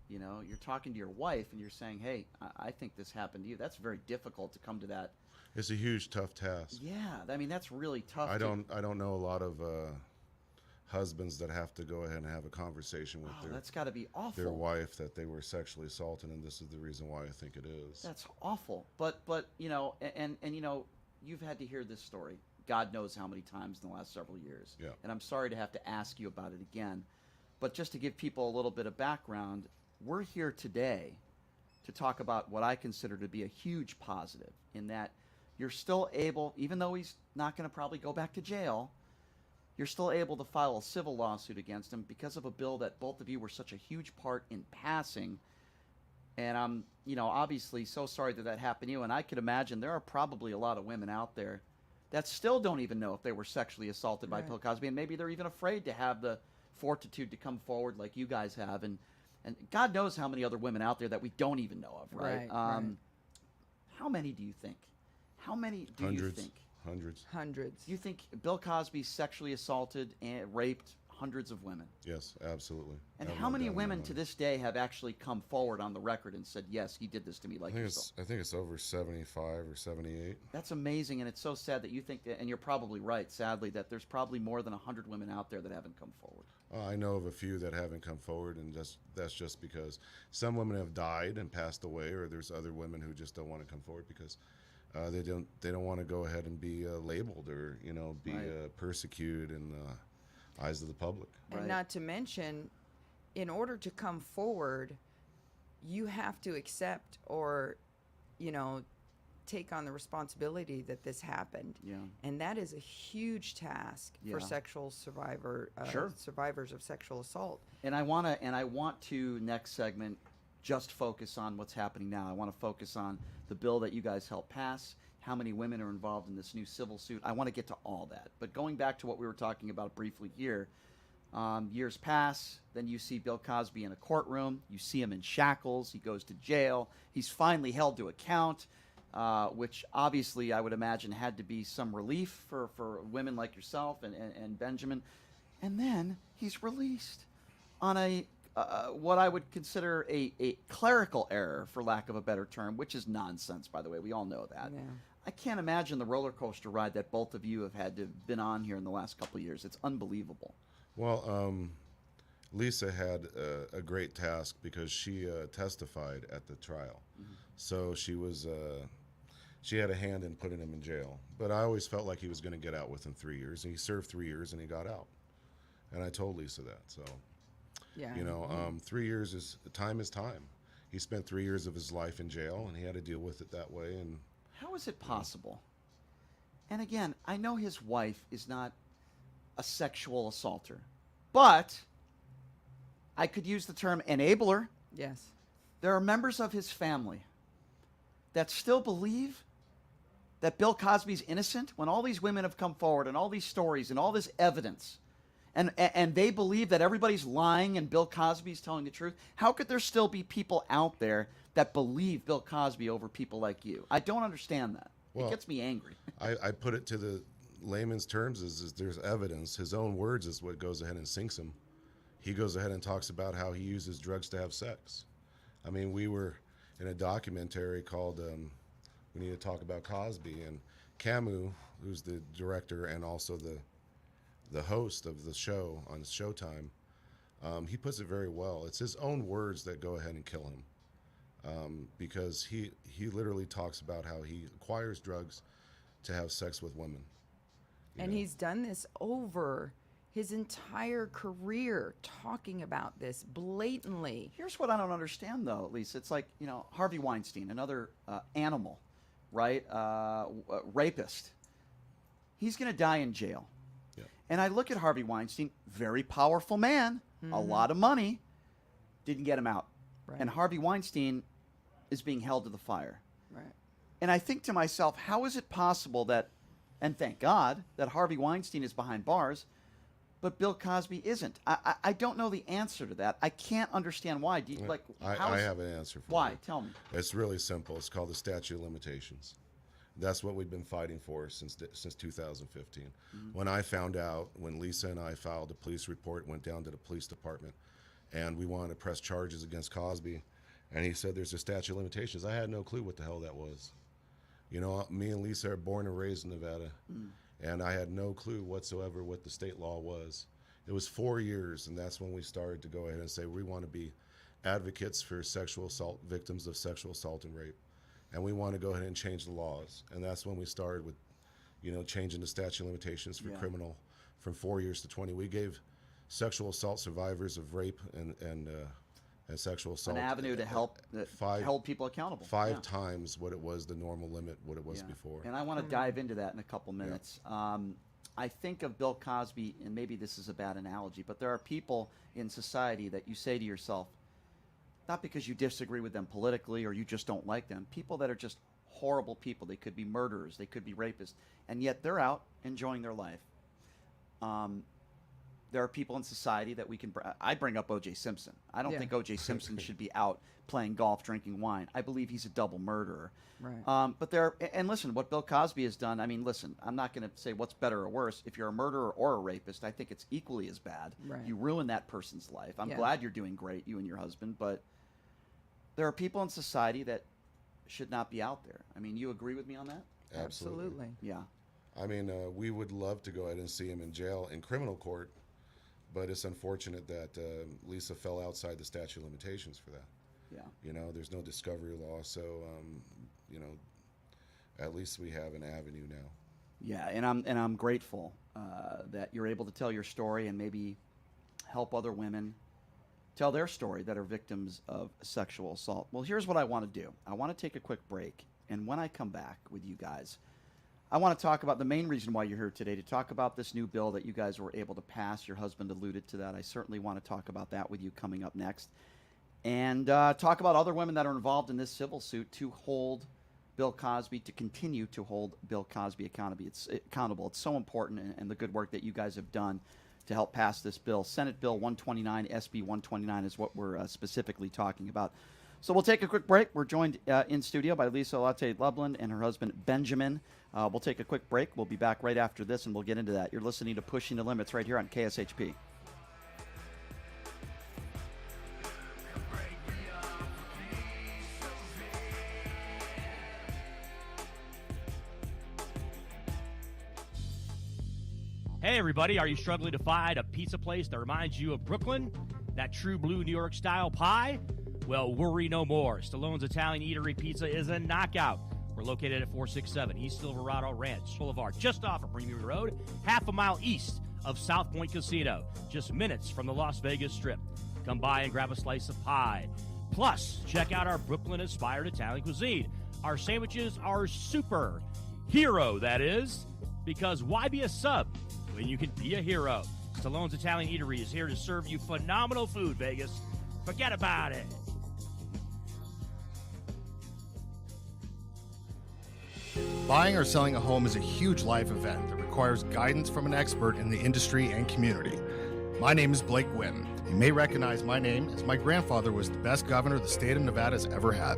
you're talking to your wife and you're saying, hey, I think this happened to you. That's very difficult to come to that. It's a huge, tough task. Yeah, I mean, that's really tough. I don't know a lot of husbands that have to go ahead and have a conversation with that's got to be awful. Their wife that they were sexually assaulted, and this is the reason why I think it is. That's awful. But you've had to hear this story God knows how many times in the last several years. Yeah. And I'm sorry to have to ask you about it again. But just to give people a little bit of background, we're here today to talk about what I consider to be a huge positive, in that you're still able, even though he's not going to probably go back to jail, you're still able to file a civil lawsuit against him because of a bill that both of you were such a huge part in passing. And I'm, obviously so sorry that happened to you. And I could imagine there are probably a lot of women out there that still don't even know if they were sexually assaulted by Bill Cosby. And maybe they're even afraid to have the fortitude to come forward like you guys have. And God knows how many other women out there that we don't even know of, right? How many do you think? How many do you think? Hundreds. You think Bill Cosby sexually assaulted and raped hundreds of women? Yes, absolutely. And how many women to this day have actually come forward on the record and said, yes, he did this to me like yourself? I think it's over 75 or 78. That's amazing, and it's so sad that you think that, and you're probably right, sadly, that there's probably more than 100 women out there that haven't come forward. I know of a few that haven't come forward, and that's just because some women have died and passed away, or there's other women who just don't want to come forward because they don't want to go ahead and be labeled or be persecuted in the eyes of the public. And not to mention, in order to come forward, you have to accept or take on the responsibility that this happened. Yeah. And that is a huge task for sexual survivors of sexual assault. And I want to next segment just focus on what's happening now. I want to focus on the bill that you guys helped pass, how many women are involved in this new civil suit. I want to get to all that. But going back to what we were talking about briefly here, years pass, then you see Bill Cosby in a courtroom. You see him in shackles. He goes to jail. He's finally held to account, which obviously I would imagine had to be some relief for women like yourself and Benjamin. And then he's released on a what I would consider a clerical error, for lack of a better term, which is nonsense, by the way. We all know that. Yeah. I can't imagine the roller coaster ride that both of you have had to have been on here in the last couple of years. It's unbelievable. Well, Lisa had a great task because she testified at the trial. Mm-hmm. So she had a hand in putting him in jail. But I always felt like he was going to get out within 3 years. And he served 3 years and he got out. And I told Lisa that. So, 3 years is time. He spent 3 years of his life in jail and he had to deal with it that way. And how is it possible? And again, I know his wife is not a sexual assaulter, but I could use the term enabler. Yes. There are members of his family that still believe that Bill Cosby's innocent when all these women have come forward and all these stories and all this evidence, and they believe that everybody's lying and Bill Cosby's telling the truth. How could there still be people out there that believe Bill Cosby over people like you? I don't understand that. Well, it gets me angry. I put it to the layman's terms is there's evidence. His own words is what goes ahead and sinks him. He goes ahead and talks about how he uses drugs to have sex. I mean, in a documentary called We Need to Talk About Cosby. And Camus, who's the director and also the host of the show on Showtime, he puts it very well. It's his own words that go ahead and kill him, because he literally talks about how he acquires drugs to have sex with women. And he's done this over his entire career, talking about this blatantly. Here's what I don't understand, though, Lisa. It's like, Harvey Weinstein, another animal, right? Rapist. He's going to die in jail. Yeah. And I look at Harvey Weinstein, very powerful man, a lot of money, didn't get him out. Right. And Harvey Weinstein is being held to the fire. Right. And I think to myself, how is it possible that, and thank God, that Harvey Weinstein is behind bars, but Bill Cosby isn't? I don't know the answer to that. I can't understand why. Do you, I have an answer for why? you. Tell me. It's really simple. It's called the statute of limitations. That's what we've been fighting for since 2015. When I found out, when Lisa and I filed a police report, went down to the police department, and we wanted to press charges against Cosby, and he said there's a statute of limitations. I had no clue what the hell that was. Me and Lisa are born and raised in Nevada, and I had no clue whatsoever what the state law was. It was 4 years, and that's when we started to go ahead and say we want to be advocates for sexual assault, victims of sexual assault and rape, and we want to go ahead and change the laws. And that's when we started with, changing the statute of limitations for criminal from 4 years to 20. We gave sexual assault survivors of rape and sexual assault an avenue to help hold people accountable. Five times what it was, the normal limit, what it was before. And I want to dive into that in a couple minutes. I think of Bill Cosby, and maybe this is a bad analogy, but there are people in society that you say to yourself, not because you disagree with them politically or you just don't like them, people that are just horrible people. They could be murderers, they could be rapists, and yet they're out enjoying their life. There are people in society that we can... I bring up O.J. Simpson. I don't think O.J. Simpson should be out playing golf, drinking wine. I believe he's a double murderer. Right. But there... And listen, what Bill Cosby has done, listen, I'm not going to say what's better or worse. If you're a murderer or a rapist, I think it's equally as bad. Right. You ruin that person's life. I'm glad you're doing great, you and your husband, but there are people in society that should not be out there. You agree with me on that? Absolutely. Yeah. We would love to go ahead and see him in jail in criminal court, but it's unfortunate that Lisa fell outside the statute of limitations for that. Yeah. There's no discovery law, so at least we have an avenue now. Yeah, and I'm grateful that you're able to tell your story and maybe help other women tell their story that are victims of sexual assault. Well, here's what I want to do. I want to take a quick break, and when I come back with you guys, I want to talk about the main reason why you're here today, to talk about this new bill that you guys were able to pass. Your husband alluded to that. I certainly want to talk about that with you coming up next. And talk about other women that are involved in this civil suit to hold Bill Cosby, to continue to hold Bill Cosby accountable. It's so important, and the good work that you guys have done to help pass this bill. Senate Bill 129, SB 129 is what we're specifically talking about. So we'll take a quick break. We're joined in studio by Lise-Lotte Lublin and her husband, Benjamin. We'll take a quick break. We'll be back right after this, and we'll get into that. You're listening to Pushing the Limits right here on KSHP. Hey everybody, are you struggling to find a pizza place that reminds you of Brooklyn? That true blue New York style pie? Well, worry no more. Stallone's Italian Eatery Pizza is a knockout. We're located at 467 East Silverado Ranch Boulevard, just off of Premier Road, half a mile east of South Point Casino, just minutes from the Las Vegas Strip. Come by and grab a slice of pie. Plus, check out our Brooklyn-inspired Italian cuisine. Our sandwiches are super. Hero, that is. Because why be a sub when you can be a hero? Stallone's Italian Eatery is here to serve you phenomenal food, Vegas. Forget about it. Buying or selling a home is a huge life event that requires guidance from an expert in the industry and community. My name is Blake Wynn. You may recognize my name as my grandfather was the best governor the state of Nevada has ever had.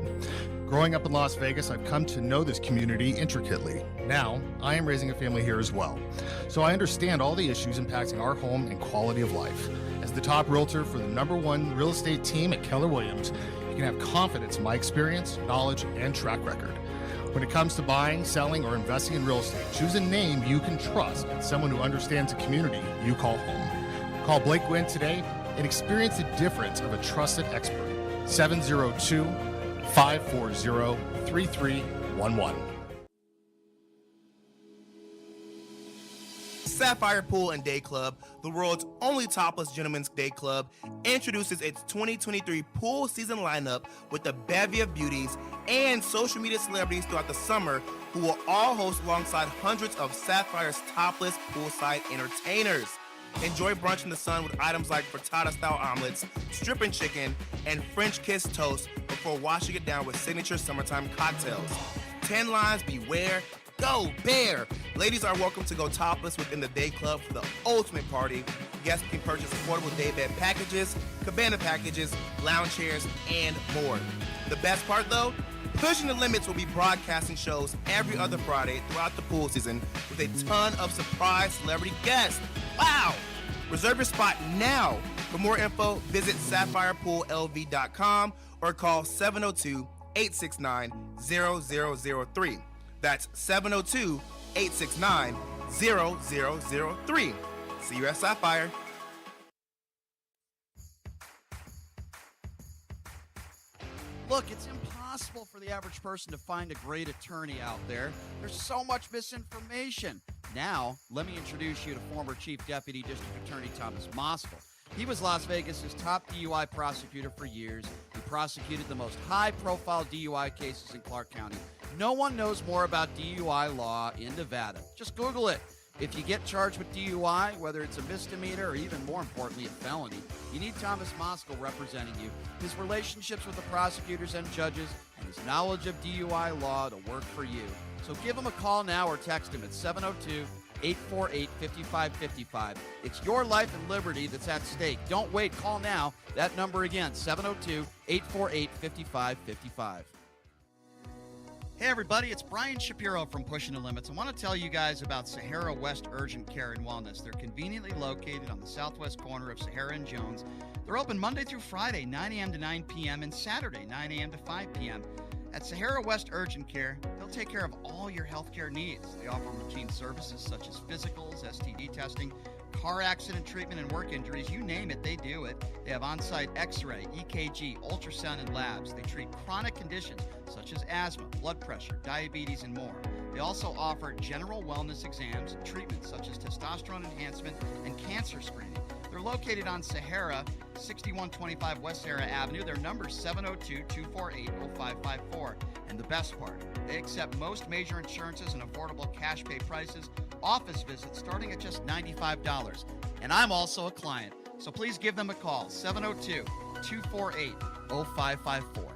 Growing up in Las Vegas, I've come to know this community intricately. Now, I am raising a family here as well, so I understand all the issues impacting our home and quality of life. As the top realtor for the #1 real estate team at Keller Williams, you can have confidence in my experience, knowledge, and track record. When it comes to buying, selling, or investing in real estate, choose a name you can trust and someone who understands the community you call home. Call Blake Wynn today and experience the difference of a trusted expert. 702-540-3311. Sapphire Pool and Day Club, the world's only topless gentlemen's day club, introduces its 2023 pool season lineup with a bevy of beauties and social media celebrities throughout the summer who will all host alongside hundreds of Sapphire's topless poolside entertainers. Enjoy brunch in the sun with items like frittata-style omelets, stripping chicken, and French kiss toast before washing it down with signature summertime cocktails. 10 lines beware. Go Bear! Ladies are welcome to go topless within the day club for the ultimate party. Guests can purchase affordable day bed packages, cabana packages, lounge chairs, and more. The best part though? Pushing the Limits will be broadcasting shows every other Friday throughout the pool season with a ton of surprise celebrity guests. Wow! Reserve your spot now. For more info, visit sapphirepoolLV.com or call 702-869-0003. That's 702-869-0003. See you at Sapphire. Look, it's impossible for the average person to find a great attorney out there. There's so much misinformation. Now, let me introduce you to former Chief Deputy District Attorney Thomas Moskal. He was Las Vegas's top DUI prosecutor for years. He prosecuted the most high-profile DUI cases in Clark County. No one knows more about DUI law in Nevada. Just Google it. If you get charged with DUI, whether it's a misdemeanor or even more importantly, a felony, you need Thomas Moskal representing you. His relationships with the prosecutors and judges and his knowledge of DUI law to work for you. So give him a call now or text him at 702-848-5555. It's your life and liberty that's at stake. Don't wait. Call now. That number again, 702-848-5555. Hey everybody, it's Brian Shapiro from Pushing the Limits. I want to tell you guys about Sahara West Urgent Care and Wellness. They're conveniently located on the southwest corner of Sahara and Jones. They're open Monday through Friday, 9 a.m. to 9 p.m. and Saturday, 9 a.m. to 5 p.m. At Sahara West Urgent Care, they'll take care of all your healthcare needs. They offer routine services such as physicals, STD testing, car accident treatment, and work injuries. You name it, they do it. They have on-site x-ray, EKG, ultrasound, and labs. They treat chronic conditions such as asthma, blood pressure, diabetes, and more. They also offer general wellness exams, treatments such as testosterone enhancement and cancer screening. They're located on Sahara, 6125 West Sahara Avenue. Their number is 702-248-0554. And the best part, they accept most major insurances and affordable cash pay prices, office visits starting at just $95. And I'm also a client, so please give them a call, 702-248-0554.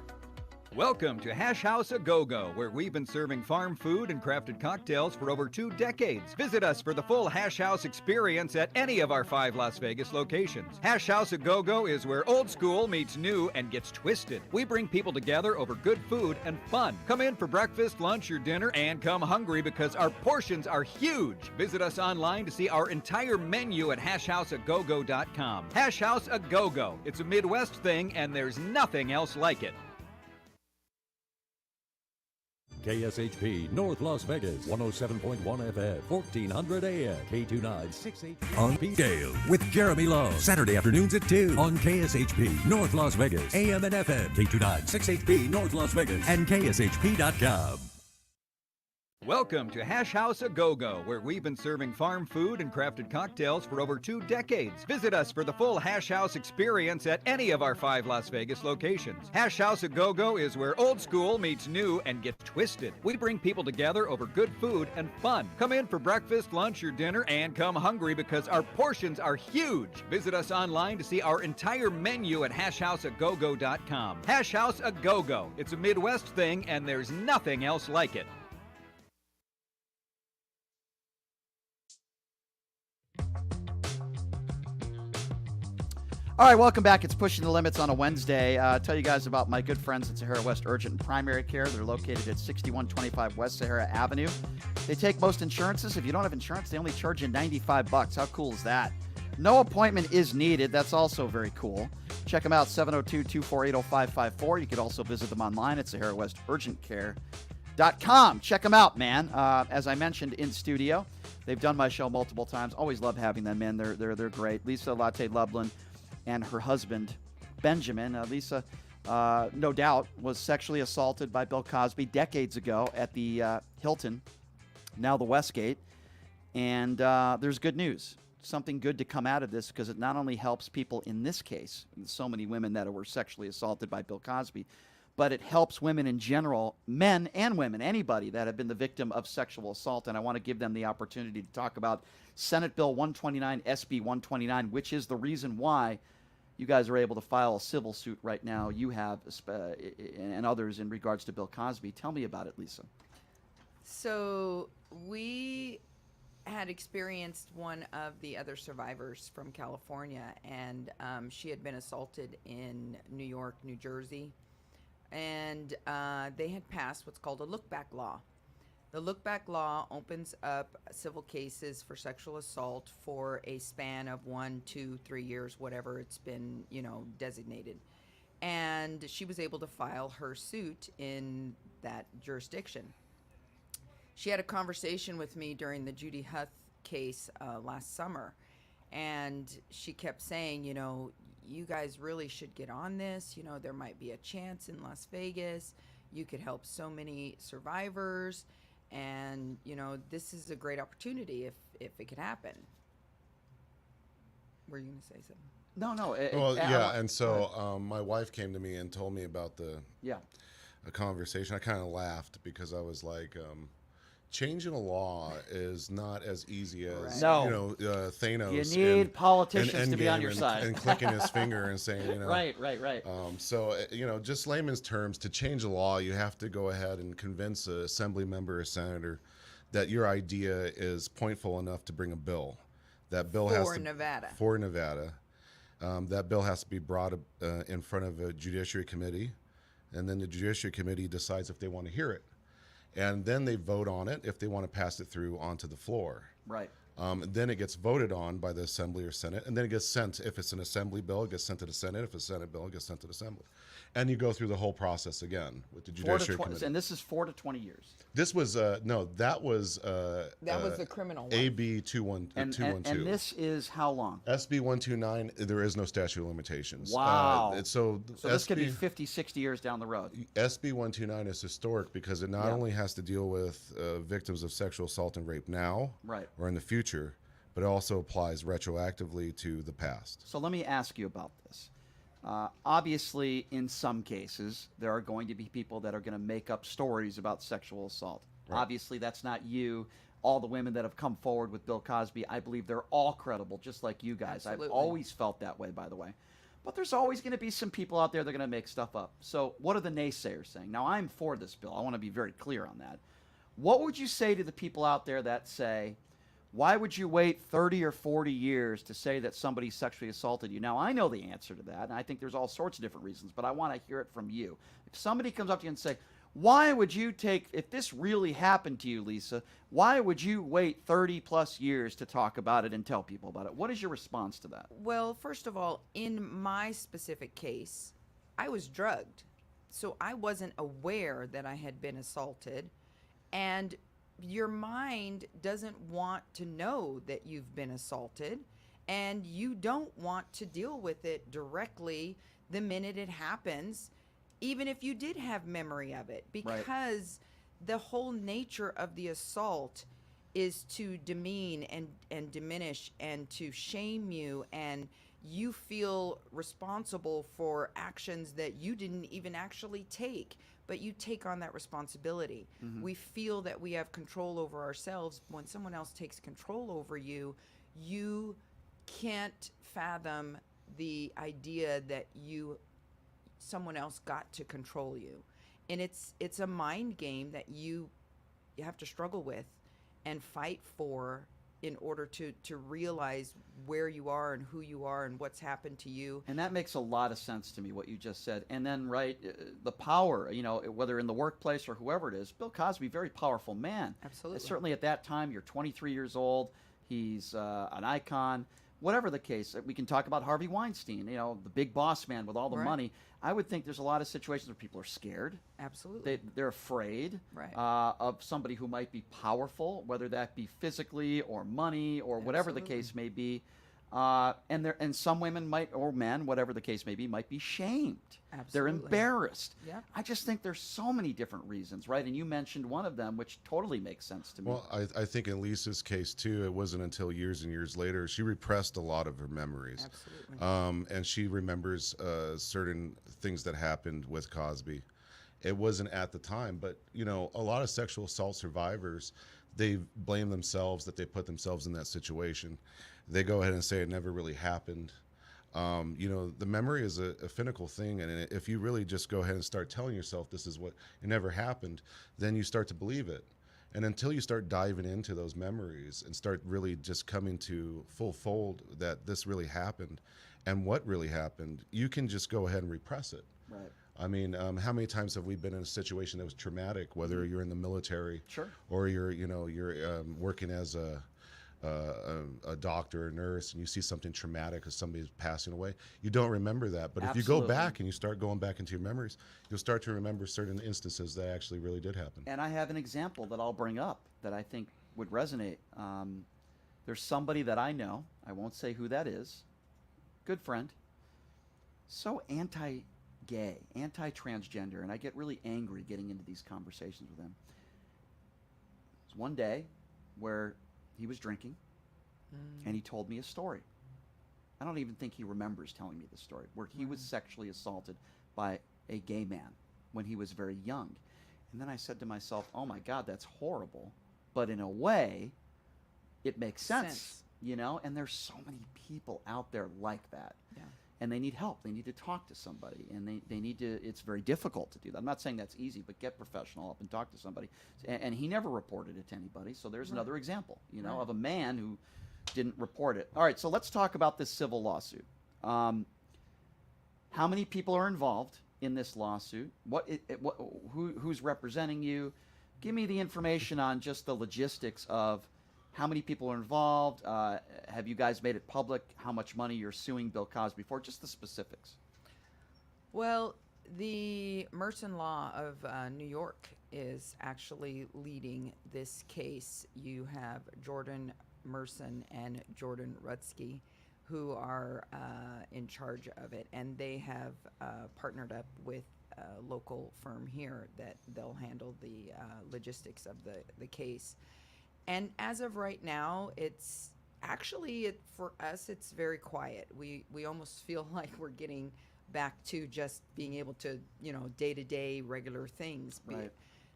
Welcome to Hash House A Go-Go, where we've been serving farm food and crafted cocktails for over 2 decades. Visit us for the full Hash House experience at any of our 5 Las Vegas locations. Hash House A Go-Go is where old school meets new and gets twisted. We bring people together over good food and fun. Come in for breakfast, lunch, or dinner, and come hungry because our portions are huge. Visit us online to see our entire menu at hashhouseagogo.com. Hash House A Go-Go. It's a Midwest thing, and there's nothing else like it. KSHP North Las Vegas, 107.1 FM, 1400 AM, K29 680 on P-Scale with Jeremy Love. Saturday afternoons at 2 on KSHP North Las Vegas, AM and FM, K29 6HP North Las Vegas, and KSHP.com. Welcome to Hash House A Go-Go, where we've been serving farm food and crafted cocktails for over 2 decades. Visit us for the full Hash House experience at any of our 5 Las Vegas locations. Hash House A Go-Go is where old school meets new and gets twisted. We bring people together over good food and fun. Come in for breakfast, lunch, or dinner, and come hungry because our portions are huge. Visit us online to see our entire menu at hashhouseagogo.com. Hash House A Go-Go. It's a Midwest thing, and there's nothing else like it. All right, welcome back. It's Pushing the Limits on a Wednesday. Tell you guys about my good friends at Sahara West Urgent and Primary Care. They're located at 6125 West Sahara Avenue. They take most insurances. If you don't have insurance, they only charge you $95. How cool is that? No appointment is needed. That's also very cool. Check them out, 702-248-0554. You could also visit them online at SaharaWestUrgentCare.com. Check them out, man. As I mentioned in studio, they've done my show multiple times. Always love having them in. They're great. Lise-Lotte Lublin and her husband, Benjamin. Lisa, no doubt, was sexually assaulted by Bill Cosby decades ago at the Hilton, now the Westgate. And there's good news. Something good to come out of this, because it not only helps people in this case, so many women that were sexually assaulted by Bill Cosby, but it helps women in general, men and women, anybody that have been the victim of sexual assault. And I want to give them the opportunity to talk about Senate Bill 129, SB 129, which is the reason why you guys are able to file a civil suit right now. You have, and others, in regards to Bill Cosby. Tell me about it, Lisa. So we had experienced one of the other survivors from California, and she had been assaulted in New York, New Jersey, and they had passed what's called a look-back law. The look-back law opens up civil cases for sexual assault for a span of 1, 2, 3 years, whatever it's been, designated. And she was able to file her suit in that jurisdiction. She had a conversation with me during the Judy Huth case last summer, and she kept saying, you guys really should get on this. There might be a chance in Las Vegas. You could help so many survivors, and, this is a great opportunity if it could happen. Were you going to say something? No. And so my wife came to me and told me about a conversation. I kind of laughed because I was like, changing a law is not as easy as Thanos. You need politicians to be on your side and clicking his finger and saying, right. So just layman's terms, to change a law, you have to go ahead and convince an assembly member or senator that your idea is pointful enough to bring a bill. That bill for Nevada. That bill has to be brought in front of a judiciary committee, and then the judiciary committee decides if they want to hear it. And then they vote on it if they want to pass it through onto the floor. Right. Then it gets voted on by the Assembly or Senate, and then it gets sent. If it's an Assembly bill, it gets sent to the Senate. If it's a Senate bill, it gets sent to the Assembly. And you go through the whole process again with the Judiciary Committee. And this is 4 to 20 years. This was, that was the criminal one. AB 212. And this is how long? SB 129, there is no statute of limitations. Wow. So this could be 50, 60 years down the road. SB 129 is historic because it not only has to deal with victims of sexual assault and rape now or in the future, but it also applies retroactively to the past. So let me ask you about this. Obviously, in some cases, there are going to be people that are going to make up stories about sexual assault. Right. Obviously, that's not you. All the women that have come forward with Bill Cosby, I believe they're all credible, just like you guys. Absolutely. I've always felt that way, by the way. But there's always going to be some people out there that are going to make stuff up. So what are the naysayers saying? Now, I'm for this bill. I want to be very clear on that. What would you say to the people out there that say, why would you wait 30 or 40 years to say that somebody sexually assaulted you? Now, I know the answer to that, and I think there's all sorts of different reasons, but I want to hear it from you. If somebody comes up to you and say, why would you if this really happened to you, Lisa, why would you wait 30 plus years to talk about it and tell people about it? What is your response to that? Well, first of all, in my specific case, I was drugged. So I wasn't aware that I had been assaulted. And your mind doesn't want to know that you've been assaulted, and you don't want to deal with it directly the minute it happens, even if you did have memory of it, because the whole nature of the assault is to demean and diminish and to shame you, and you feel responsible for actions that you didn't even actually take, but you take on that responsibility. Mm-hmm. We feel that we have control over ourselves. When someone else takes control over you, you can't fathom the idea that someone else got to control you. And it's a mind game that you have to struggle with and fight for in order to realize where you are and who you are and what's happened to you. And that makes a lot of sense to me, what you just said. And then, the power, whether in the workplace or whoever it is, Bill Cosby, very powerful man. Absolutely. Certainly at that time, you're 23 years old. He's an icon. whatever the case. We can talk about Harvey Weinstein, you know, the big boss man with all the Right. money. I would think there's a lot of situations where people are scared. Absolutely. They're afraid Right. of somebody who might be powerful, whether that be physically or money or whatever the case may be. And some women might, or men, whatever the case may be, might be shamed. They're Absolutely. embarrassed. Yep. I just think there's so many different reasons, right? And you mentioned one of them, which totally makes sense to me. Well, I think in Lisa's case too, it wasn't until years and years later she repressed a lot of her memories. Absolutely. And she remembers certain things that happened with Cosby. It wasn't at the time, but you know, a lot of sexual assault survivors, they blame themselves that they put themselves in that situation. They go ahead and say it never really happened. You know, the memory is a finical thing, and if you really just go ahead and start telling yourself this is what it never happened, then you start to believe it. And until you start diving into those memories and start really just coming to full fold that this really happened and what really happened, you can just go ahead and repress it. Right. I mean, how many times have we been in a situation that was traumatic, whether you're in the military, Sure, or you're working as a doctor or nurse, and you see something traumatic as somebody's passing away, you don't remember that. But if you go back and you start going back into your memories, you'll start to remember certain instances that actually really did happen. And I have an example that I'll bring up that I think would resonate. There's somebody that I know, I won't say who that is, good friend, so anti-gay, anti-transgender, and I get really angry getting into these conversations with him. There's one day where he was drinking, and he told me a story. I don't even think he remembers telling me the story, where he was sexually assaulted by a gay man when he was very young. And then I said to myself, oh my God, that's horrible. But in a way, it makes sense. You know? And there's so many people out there like that. Yeah. And they need help. They need to talk to somebody. And they need to, it's very difficult to do that. I'm not saying that's easy, but get professional help and talk to somebody. And he never reported it to anybody. So there's another example, you know, of a man who didn't report it. All right, so let's talk about this civil lawsuit. How many people are involved in this lawsuit? Who's representing you? Give me the information on just the logistics of how many people are involved. Have you guys made it public how much money you're suing Bill Cosby for? Just the specifics. Well, the Merson Law of New York is actually leading this case. You have Jordan Merson and Jordan Rutsky, who are in charge of it, and they have partnered up with a local firm here that they'll handle the logistics of the case. And as of right now, it's actually, for us, it's very quiet. We almost feel like we're getting back to just being able to, you know, day-to-day regular things. Right.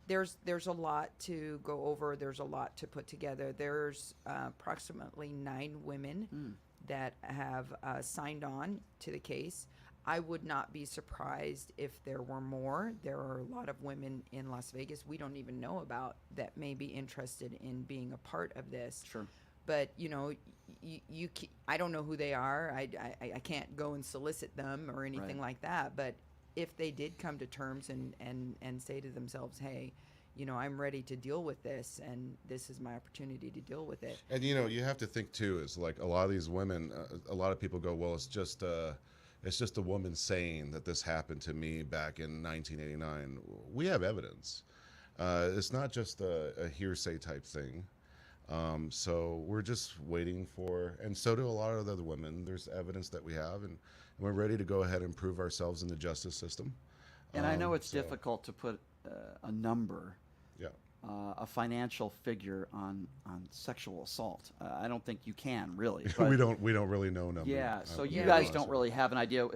There's a lot to go over. There's a lot to put together. There's approximately 9 women that have signed on to the case. I would not be surprised if there were more. There are a lot of women in Las Vegas we don't even know about that may be interested in being a part of this. Sure. But, you know, I don't know who they are. I can't go and solicit them or anything like that. But if they did come to terms and say to themselves, hey, you know, I'm ready to deal with this, and this is my opportunity to deal with it. And, you know, you have to think, too, is like a lot of these women, a lot of people go, well, it's just a woman saying that this happened to me back in 1989. We have evidence. It's not just a hearsay type thing. So we're just waiting for, and so do a lot of other women. There's evidence that we have, and we're ready to go ahead and prove ourselves in the justice system. And I know it's difficult to put a number, a financial figure on sexual assault. I don't think you can really. we don't really know numbers. Yeah, so you guys don't really have an idea.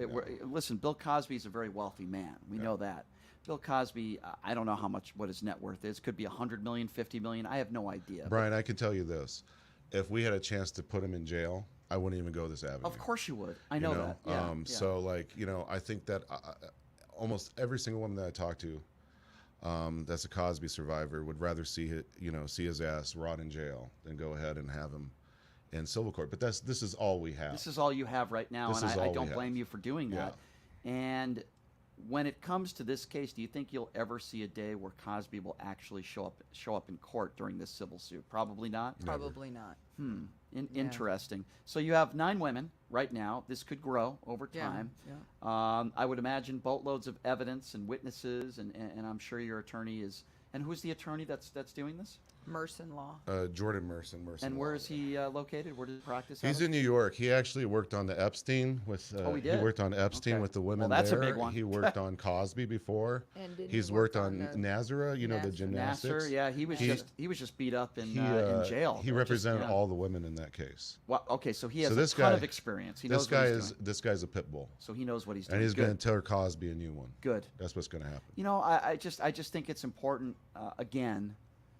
Listen, Bill Cosby is a very wealthy man. We know that. Bill Cosby, I don't know what his net worth is. Could be $100 million, $50 million. I have no idea. Brian, I can tell you this: if we had a chance to put him in jail, I wouldn't even go this avenue. Of course you would. I know that. Yeah, So, like, you know, I think that almost every single woman that I talk to that's a Cosby survivor would rather see his ass rot in jail than go ahead and have him in civil court. But this is all we have. This is all you have right now, and I don't blame you for doing that. And when it comes to this case, do you think you'll ever see a day where Cosby will actually show up in court during this civil suit? Probably not. Never. Probably not. Interesting. So you have 9 women right now. This could grow over time. I would imagine boatloads of evidence and witnesses, and I'm sure your attorney is. And who's the attorney that's doing this? Merson Law. Jordan Merson. And where Law. is he located? Where does he practice? He's in New York. He actually worked on the Epstein with. He did? He worked on Epstein Okay. with the women Well, that's a there. big one. He worked on Cosby before. And didn't He's he worked work on on Nazara, you know, the Nasser? gymnastics. Nasser, yeah, he was just beat up in jail. He represented all the women in that case. Well, okay, so he has So this a ton guy- of experience. He this knows guy what he's is doing. this guy's a pit bull, So he knows what he's doing. and he's Good. going to tear Cosby a new one. Good. That's what's going to happen. You know, I just think it's important again,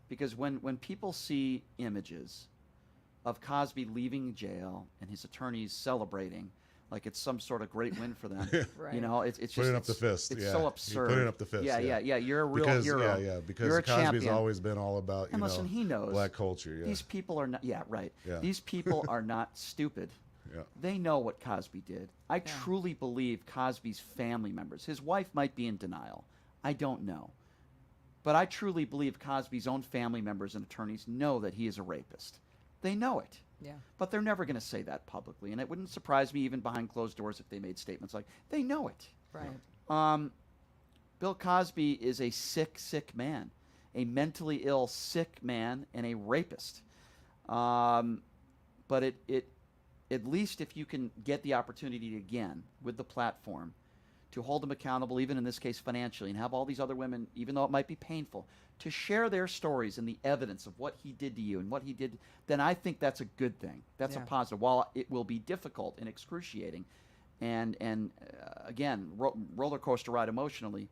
because when people see images of Cosby leaving jail and his attorneys celebrating like it's some sort of great win for them, Right. you know, it's just Putting up the fist. It's yeah. so He absurd. putting up the fist. Yeah. You're a real because, hero. Yeah, because You're a Cosby's champion. always been all about And listen, he knows black culture. Yeah. These people are not. Yeah, right. Yeah. These people are not stupid. Yeah. They know what Cosby did. I truly believe Cosby's family members. His wife might be in denial. I don't know. But I truly believe Cosby's own family members and attorneys know that he is a rapist. They know it. Yeah. But they're never going to say that publicly. And it wouldn't surprise me even behind closed doors if they made statements like, they know it. Right. Bill Cosby is a sick, sick man, a mentally ill, sick man, and a rapist. But at least if you can get the opportunity again with the platform to hold him accountable, even in this case financially, and have all these other women, even though it might be painful, to share their stories and the evidence of what he did to you and what he did, then I think that's a good thing. That's a positive. While it will be difficult and excruciating, and again, roller coaster ride emotionally,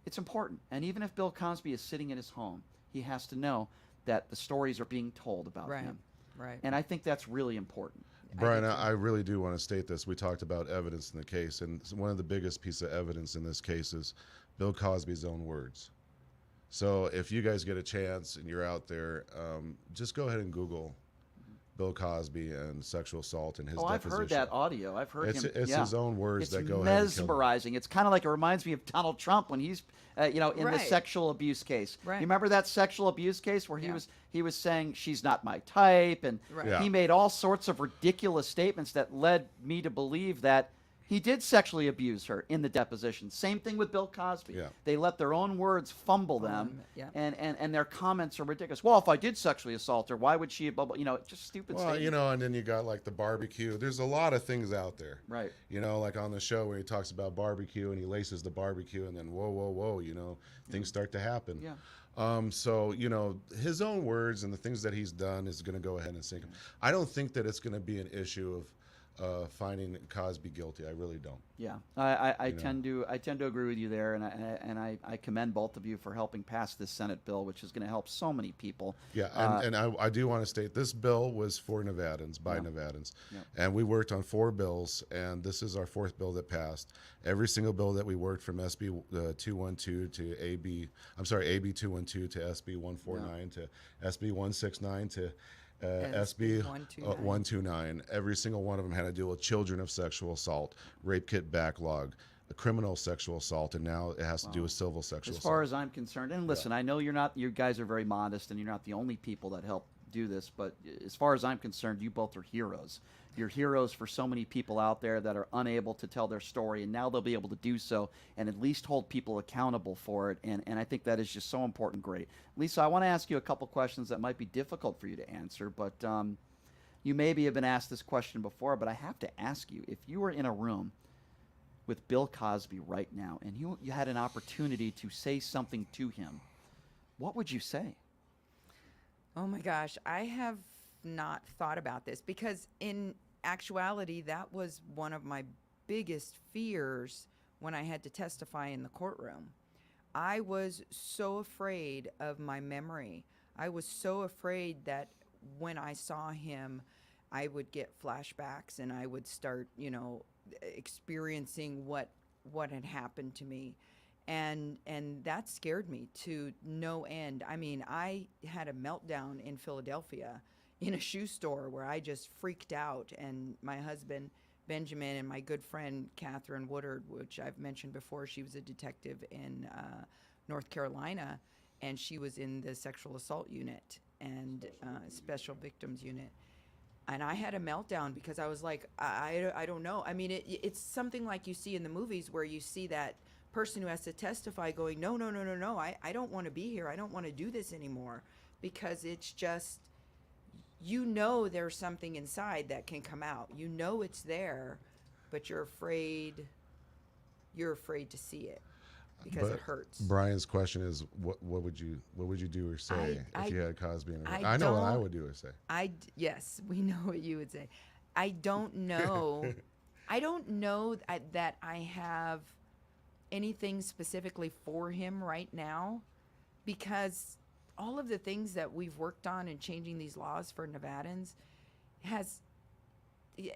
it's important. And even if Bill Cosby is sitting in his home, he has to know that the stories are being told about him. Right. And I think that's really important. Brian, I really do want to state this. We talked about evidence in the case, and one of the biggest pieces of evidence in this case is Bill Cosby's own words. So if you guys get a chance and you're out there, just go ahead and Google Bill Cosby and sexual assault and his deposition. I've heard that audio. I've heard him. It's his own words it's that go ahead and kill him. mesmerizing. It's kind of like, it reminds me of Donald Trump when he's, in the Right. sexual abuse case. Right. You remember that sexual abuse case where Yeah. he was saying she's not my type, and Right. Yeah. he made all sorts of ridiculous statements that led me to believe that he did sexually abuse her in the deposition. Same thing with Bill Cosby. Yeah. They let their own words fumble them, yeah. and their comments are ridiculous. Well, if I did sexually assault her, why would she? Blah, blah, just stupid Well, statements. and then you got like the barbecue. There's a lot of things out there. Right. Like on the show where he talks about barbecue and he laces the barbecue and then whoa, things start to happen. Yeah. So, his own words and the things that he's done is going to go ahead and sink him. I don't think that it's going to be an issue of finding Cosby guilty. I really don't. Yeah, I tend to agree with you there, and I commend both of you for helping pass this Senate bill, which is going to help so many people. Yeah, and I do want to state this bill was for Nevadans, by Nevadans, and we worked on 4 bills, and this is our 4th bill that passed. Every single bill that we worked from SB 212 to AB 212 to SB 149 to SB 169 to SB 129. Every single one of them had to deal with children of sexual assault, rape kit backlog, a criminal sexual assault, and now it has to do with civil sexual assault. As far as I'm concerned, and listen, I know you guys are very modest, and you're not the only people that help do this, but as far as I'm concerned, you both are heroes. You're heroes for so many people out there that are unable to tell their story, and now they'll be able to do so and at least hold people accountable for it, and I think that is just so important. Great. Lisa, I want to ask you a couple questions that might be difficult for you to answer, but you maybe have been asked this question before, but I have to ask you, if you were in a room with Bill Cosby right now and you had an opportunity to say something to him, what would you say? Oh my gosh, I have not thought about this, because in actuality, that was one of my biggest fears when I had to testify in the courtroom. I was so afraid of my memory. I was so afraid that when I saw him, I would get flashbacks and I would start, experiencing what had happened to me. And that scared me to no end. I mean, I had a meltdown in Philadelphia in a shoe store where I just freaked out, and my husband Benjamin and my good friend Catherine Woodard, which I've mentioned before. She was a detective in North Carolina, and she was in the sexual assault unit and special victims unit. And I had a meltdown because I was like, I don't know. I mean, it's something like you see in the movies where you see that person who has to testify going, no, I don't want to be here. I don't want to do this anymore, because it's just, there's something inside that can come out. It's there, but you're afraid to see it because it hurts. Brian's question is, what would you do or say if you had Cosby in it? I know what I would do or say. Yes, we know what you would say. I don't know. I don't know that I have anything specifically for him right now, because all of the things that we've worked on in changing these laws for Nevadans has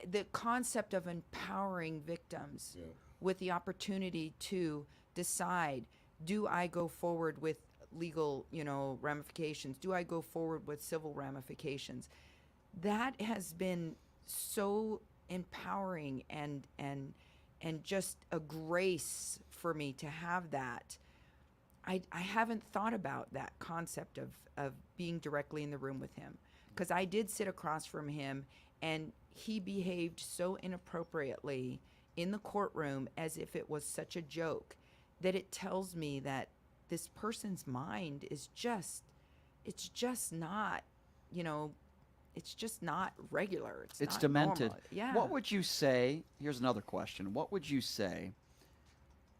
the concept of empowering victims with the opportunity to decide, do I go forward with legal, ramifications? Do I go forward with civil ramifications? That has been so empowering and just a grace for me to have that. I haven't thought about that concept of being directly in the room with him, because I did sit across from him and he behaved so inappropriately in the courtroom as if it was such a joke, that it tells me that this person's mind is it's just not regular. It's not demented. normal. Yeah. What would you say? Here's another question. What would you say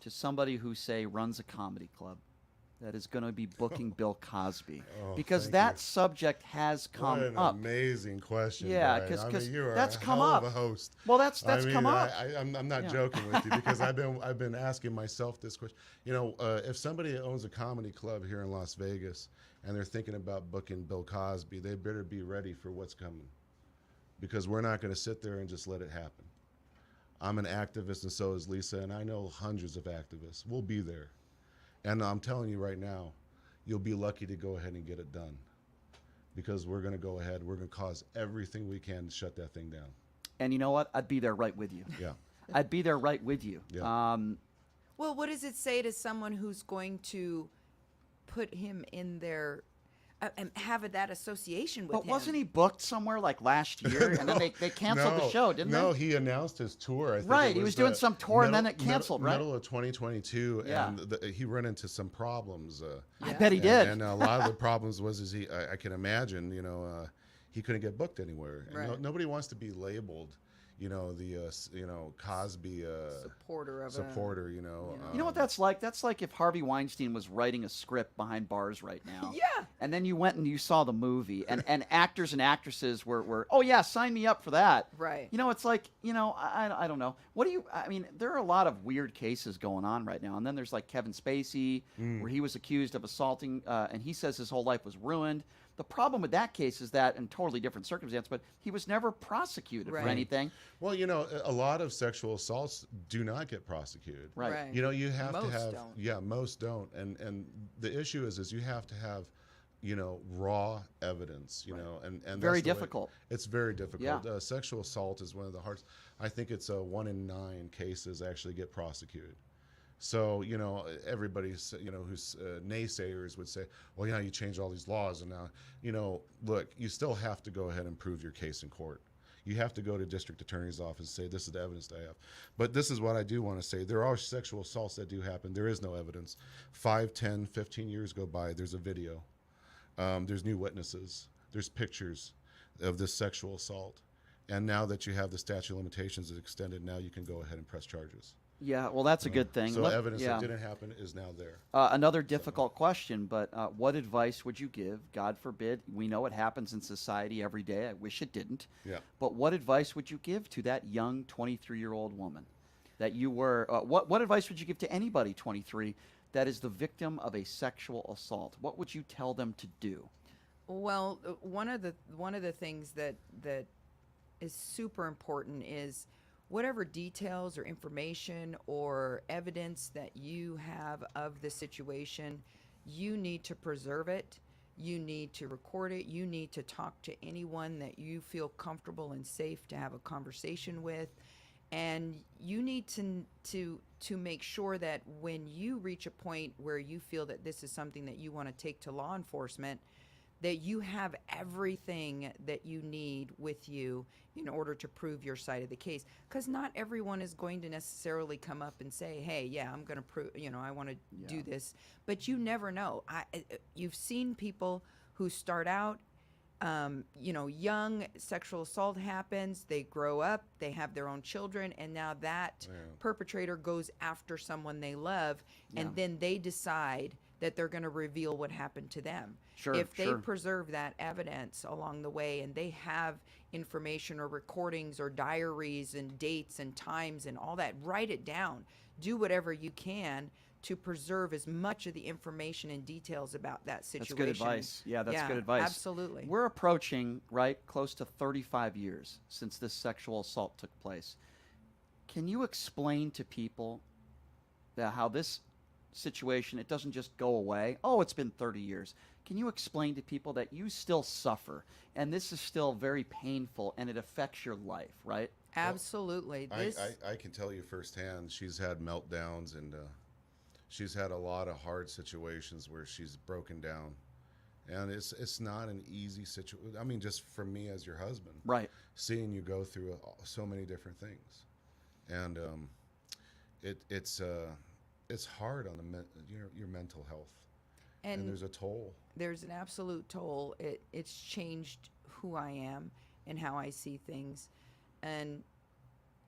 to somebody who, say, runs a comedy club that is going to be booking Bill Cosby? Because that subject has come what an up. Amazing question. Yeah, because that's come hell up. Of a host. Well, that's come up. I'm not joking with you, because I've been asking myself this question. If somebody owns a comedy club here in Las Vegas and they're thinking about booking Bill Cosby, they better be ready for what's coming, because we're not going to sit there and just let it happen. I'm an activist, and so is Lisa, and I know hundreds of activists. We'll be there. And I'm telling you right now, you'll be lucky to go ahead and get it done, because we're going to go ahead. We're going to cause everything we can to shut that thing down. And you know what? I'd be there right with you. Yeah. I'd be there right with you. Yeah. Well, what does it say to someone who's going to put him in their and have that association with him? But wasn't he booked somewhere like last year, and then they canceled the show, didn't they? No, he announced his tour. I think right, he was doing some tour, and then it canceled, right? Middle of 2022, and he ran into some problems. I bet he did. And a lot of the problems was I can imagine, he couldn't get booked anywhere. And right. Nobody wants to be labeled, Cosby supporter. You know what that's like? That's like if Harvey Weinstein was writing a script behind bars right now. Yeah. And then you went and you saw the movie, and actors and actresses were, oh yeah, sign me up for that. Right. It's like, I don't know. There are a lot of weird cases going on right now. And then there's like Kevin Spacey, where he was accused of assaulting, and he says his whole life was ruined. The problem with that case is that, in totally different circumstance, but he was never prosecuted for anything. Well, a lot of sexual assaults do not get prosecuted. Right. You have most to have. Don't. Yeah, most don't. And the issue is you have to have, raw evidence. And very that's difficult. It's very difficult. Yeah. Sexual assault is one of the hardest. I think it's 1 in 9 cases actually get prosecuted. So, everybody's, who's naysayers would say, well, you changed all these laws, and now, look, you still have to go ahead and prove your case in court. You have to go to district attorney's office and say, this is the evidence that I have. But this is what I do want to say. There are sexual assaults that do happen. There is no evidence. 5, 10, 15 years go by. There's a video. There's new witnesses. There's pictures of this sexual assault. And now that you have the statute of limitations extended, now you can go ahead and press charges. Yeah, well, that's a good thing. So evidence that didn't happen is now there. Another difficult question, but what advice would you give? God forbid, we know it happens in society every day. I wish it didn't. Yeah. But what advice would you give to that young 23-year-old woman that you were? What advice would you give to anybody 23 that is the victim of a sexual assault? What would you tell them to do? Well, one of the things that is super important is whatever details or information or evidence that you have of the situation, you need to preserve it. You need to record it. You need to talk to anyone that you feel comfortable and safe to have a conversation with. And you need to make sure that when you reach a point where you feel that this is something that you want to take to law enforcement, that you have everything that you need with you in order to prove your side of the case. Because not everyone is going to necessarily come up and say, hey, yeah, I'm going to prove, I want to do this. But you never know. You've seen people who start out, young, sexual assault happens, they grow up, they have their own children, and now that perpetrator goes after someone they love, and then they decide that they're going to reveal what happened to them. Sure, if they preserve that evidence along the way, and they have information or recordings or diaries and dates and times and all that, write it down. Do whatever you can to preserve as much of the information and details about that situation. That's good advice. Yeah, that's good advice. Absolutely. We're approaching, close to 35 years since this sexual assault took place. Can you explain to people that how this situation, it doesn't just go away? Oh, it's been 30 years. Can you explain to people that you still suffer, and this is still very painful, and it affects your life, right? Absolutely. I can tell you firsthand, she's had meltdowns, and she's had a lot of hard situations where she's broken down. And it's not an easy situation. I mean, just for me as your husband, right? Seeing you go through so many different things, and it's hard on your mental health, and there's a toll. There's an absolute toll. It's changed who I am and how I see things, and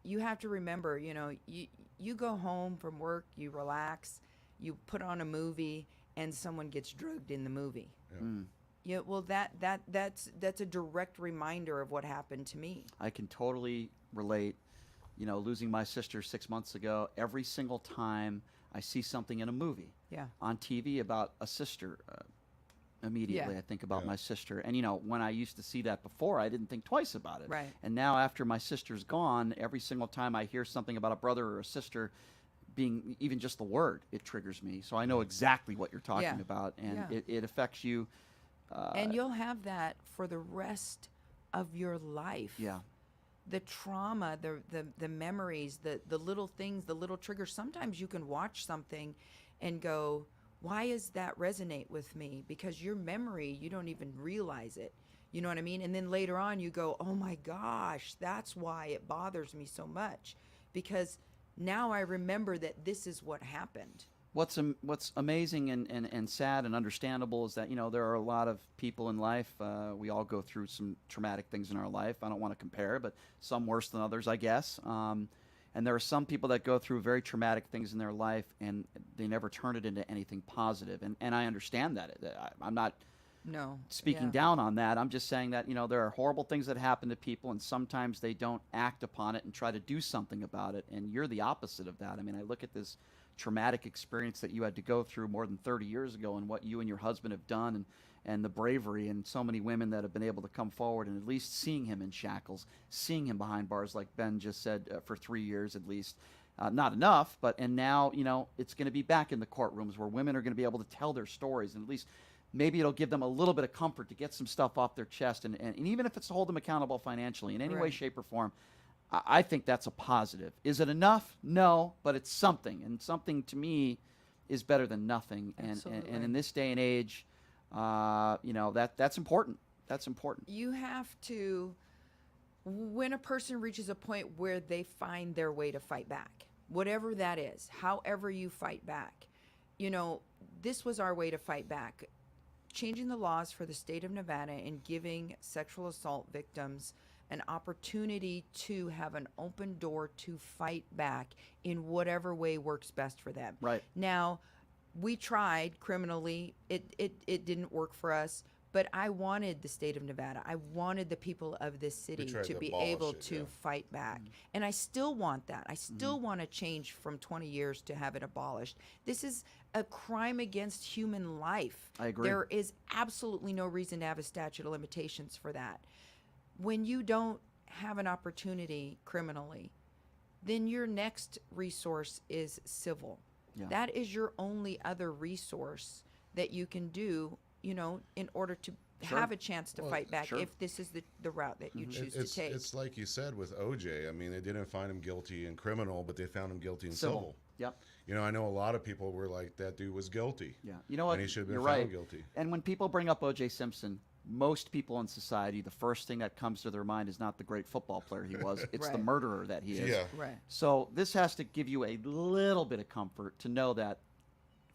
you have to remember, you go home from work, you relax, you put on a movie, and someone gets drugged in the movie. Yeah, well, that's a direct reminder of what happened to me. I can totally relate. Losing my sister 6 months ago, every single time I see something in a movie, on TV about a sister, immediately I think about my sister. And when I used to see that before, I didn't think twice about it. Right. And now after my sister's gone, every single time I hear something about a brother or a sister being even just the word, it triggers me. So I know exactly what you're talking about, and it affects you. And you'll have that for the rest of your life. Yeah. The trauma, the memories, the little things, the little triggers. Sometimes you can watch something and go, why does that resonate with me? Because your memory, you don't even realize it. You know what I mean? And then later on you go, oh my gosh, that's why it bothers me so much. Because now I remember that this is what happened. What's amazing and sad and understandable is that, there are a lot of people in life, we all go through some traumatic things in our life. I don't want to compare, but some worse than others, I guess. And there are some people that go through very traumatic things in their life, and they never turn it into anything positive. And I understand that. I'm not speaking down on that. I'm just saying that, there are horrible things that happen to people, and sometimes they don't act upon it and try to do something about it. And you're the opposite of that. I mean, I look at this traumatic experience that you had to go through more than 30 years ago, and what you and your husband have done, and the bravery, and so many women that have been able to come forward, and at least seeing him in shackles, seeing him behind bars, like Ben just said, for 3 years at least. Not enough, and now, it's going to be back in the courtrooms where women are going to be able to tell their stories, and at least maybe it'll give them a little bit of comfort to get some stuff off their chest, and even if it's to hold them accountable financially in any way, shape, or form. I think that's a positive. Is it enough? No, but it's something, and something to me is better than nothing. And in this day and age, that's important. That's important. You have to, when a person reaches a point where they find their way to fight back, whatever that is, however you fight back, this was our way to fight back. Changing the laws for the state of Nevada and giving sexual assault victims an opportunity to have an open door to fight back in whatever way works best for them. Right. Now, we tried criminally. It didn't work for us, but I wanted the state of Nevada. I wanted the people of this city to be able to fight back. And I still want that. I still want to change from 20 years to have it abolished. This is a crime against human life. I agree. There is absolutely no reason to have a statute of limitations for that. When you don't have an opportunity criminally, then your next resource is civil. Yeah. That is your only other resource that you can do, in order have a chance to fight back sure. if this is the route that you choose to take. It's like you said with OJ. I mean, they didn't find him guilty in criminal, but they found him guilty in civil. Yep. You know, I know a lot of people were like, that dude was guilty. Yeah. You know what? And he should have been You're found right. guilty. And when people bring up O.J. Simpson, most people in society, the first thing that comes to their mind is not the great football player he was. It's the murderer that he is. Yeah. Right. So this has to give you a little bit of comfort to know that,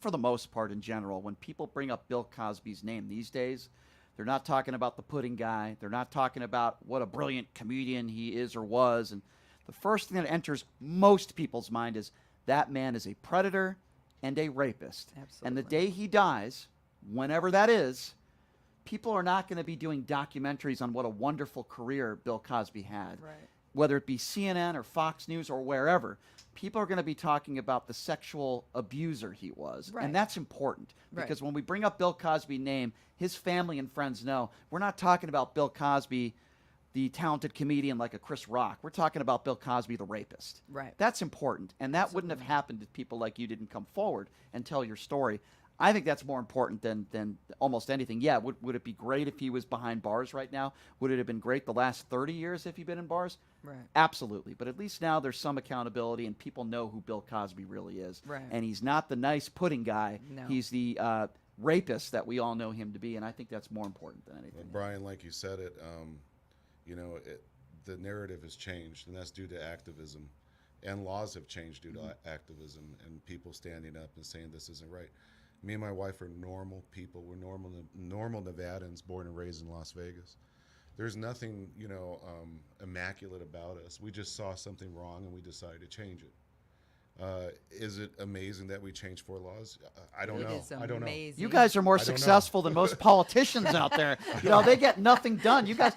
for the most part in general, when people bring up Bill Cosby's name these days, they're not talking about the pudding guy. They're not talking about what a brilliant comedian he is or was. And the first thing that enters most people's mind is that man is a predator and a rapist. Absolutely. And the day he dies, whenever that is, people are not going to be doing documentaries on what a wonderful career Bill Cosby had. Right. Whether it be CNN or Fox News or wherever, people are going to be talking about the sexual abuser he was. Right. And that's important Right. because when we bring up Bill Cosby's name, his family and friends know we're not talking about Bill Cosby, the talented comedian like a Chris Rock. We're talking about Bill Cosby, the rapist. Right. That's important. And that wouldn't have happened if people like you didn't come forward and tell your story. I think that's more important than almost anything. Yeah, would it be great if he was behind bars right now? Would it have been great the last 30 years if he'd been in bars? Right. Absolutely. But at least now there's some accountability and people know who Bill Cosby really is. Right. And he's not the nice pudding guy. No. He's the rapist that we all know him to be, and I think that's more important than anything. Well, Brian, like you said it, you know, the narrative has changed, and that's due to activism. And laws have changed due to activism and people standing up and saying this isn't right. Me and my wife are normal people. We're normal Nevadans born and raised in Las Vegas. There's nothing, you know, immaculate about us. We just saw something wrong and we decided to change it. Is it amazing that we changed 4 laws? I don't know. I don't know. You guys are more successful than most politicians out there. You know, they get nothing done. You guys,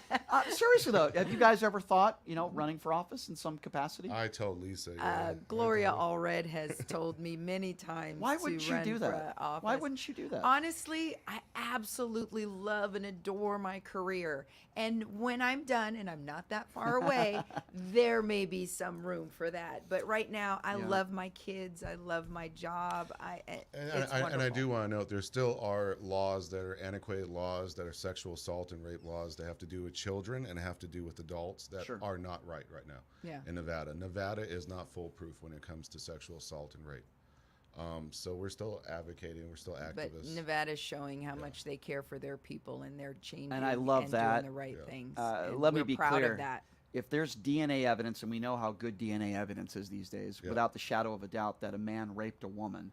seriously though, have you guys ever thought, you know, running for office in some capacity? I told Lisa. Yeah, Gloria Allred has told me many times. Why wouldn't you do that? Office. Why wouldn't you do that? Honestly, I absolutely love and adore my career. And when I'm done, and I'm not that far away, there may be some room for that. But right now, I love my kids. I love my job. It's and I do want to note there still are laws that are antiquated laws that are sexual assault and rape laws that have to do with children and have to do with adults that are not right now in Nevada. Nevada is not foolproof when it comes to sexual assault and rape. So we're still advocating. We're still activists. But Nevada's showing how much they care for their people and they're changing And I love that. doing the right things. Let me we're be proud clear. of that. If there's DNA evidence, and we know how good DNA evidence is these days, without the shadow of a doubt that a man raped a woman,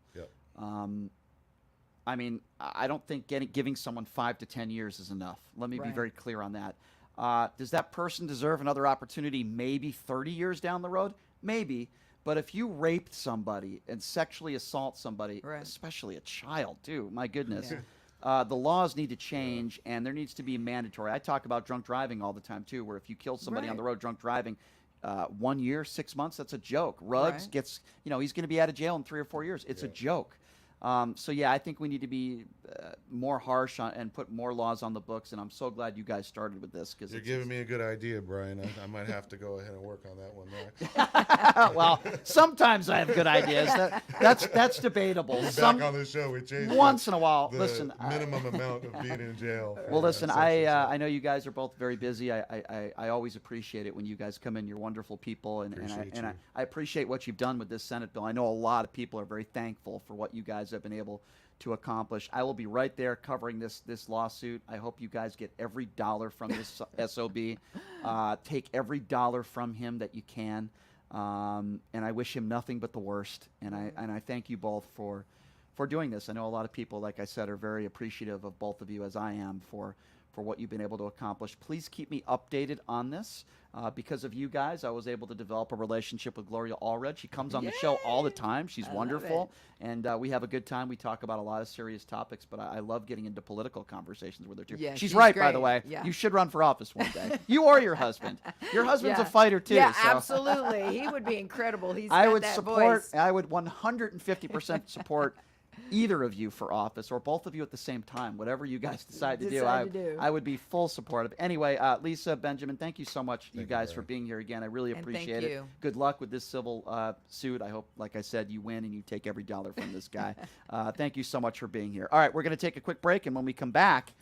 I mean, I don't think giving someone 5 to 10 years is enough. Let me be very clear on that. Does that person deserve another opportunity maybe 30 years down the road? Maybe. But if you raped somebody and sexually assault somebody, especially a child too, my goodness, the laws need to change and there needs to be mandatory. I talk about drunk driving all the time too, where if you kill somebody on the road drunk driving, 1 year, 6 months, that's a joke. Ruggs gets, you know, he's going to be out of jail in 3 or 4 years. It's a joke. So yeah, I think we need to be more harsh and put more laws on the books. And I'm so glad you guys started with this because you're giving me a good idea, Brian. I might have to go ahead and work on that one next. Well, sometimes I have good ideas. That's debatable. Back on the show, we changed once in a while. The listen, minimum amount of being in jail. Well, listen, I know you guys are both very busy. I always appreciate it when you guys come in. You're wonderful people, and I appreciate what you've done with this Senate bill. I know a lot of people are very thankful for what you guys have been able to accomplish. I will be right there covering this lawsuit. I hope you guys get every dollar from this SOB. Take every dollar from him that you can, and I wish him nothing but the worst. And I thank you both for doing this. I know a lot of people, like I said, are very appreciative of both of you, as I am, for what you've been able to accomplish. Please keep me updated on this. Because of you guys, I was able to develop a relationship with Gloria Allred. She comes on the show all the time. She's wonderful. And we have a good time. We talk about a lot of serious topics, but I love getting into political conversations with her, too. Yeah, she's right, great. by the way. Yeah. You should run for office one day. You or your husband. Your husband's a fighter, too. Yeah, so. absolutely. He would be incredible. He's I got would that support. voice. I would 150% support either of you for office, or both of you at the same time, whatever you guys decide to do. I would be full support of. Anyway, Lisa, Benjamin, thank you so much, you guys, for being here again. I really appreciate it. Good luck with this civil suit. I hope, like I said, you win and you take every dollar from this guy. Thank you so much for being here. All right, we're going to take a quick break, and when we come back,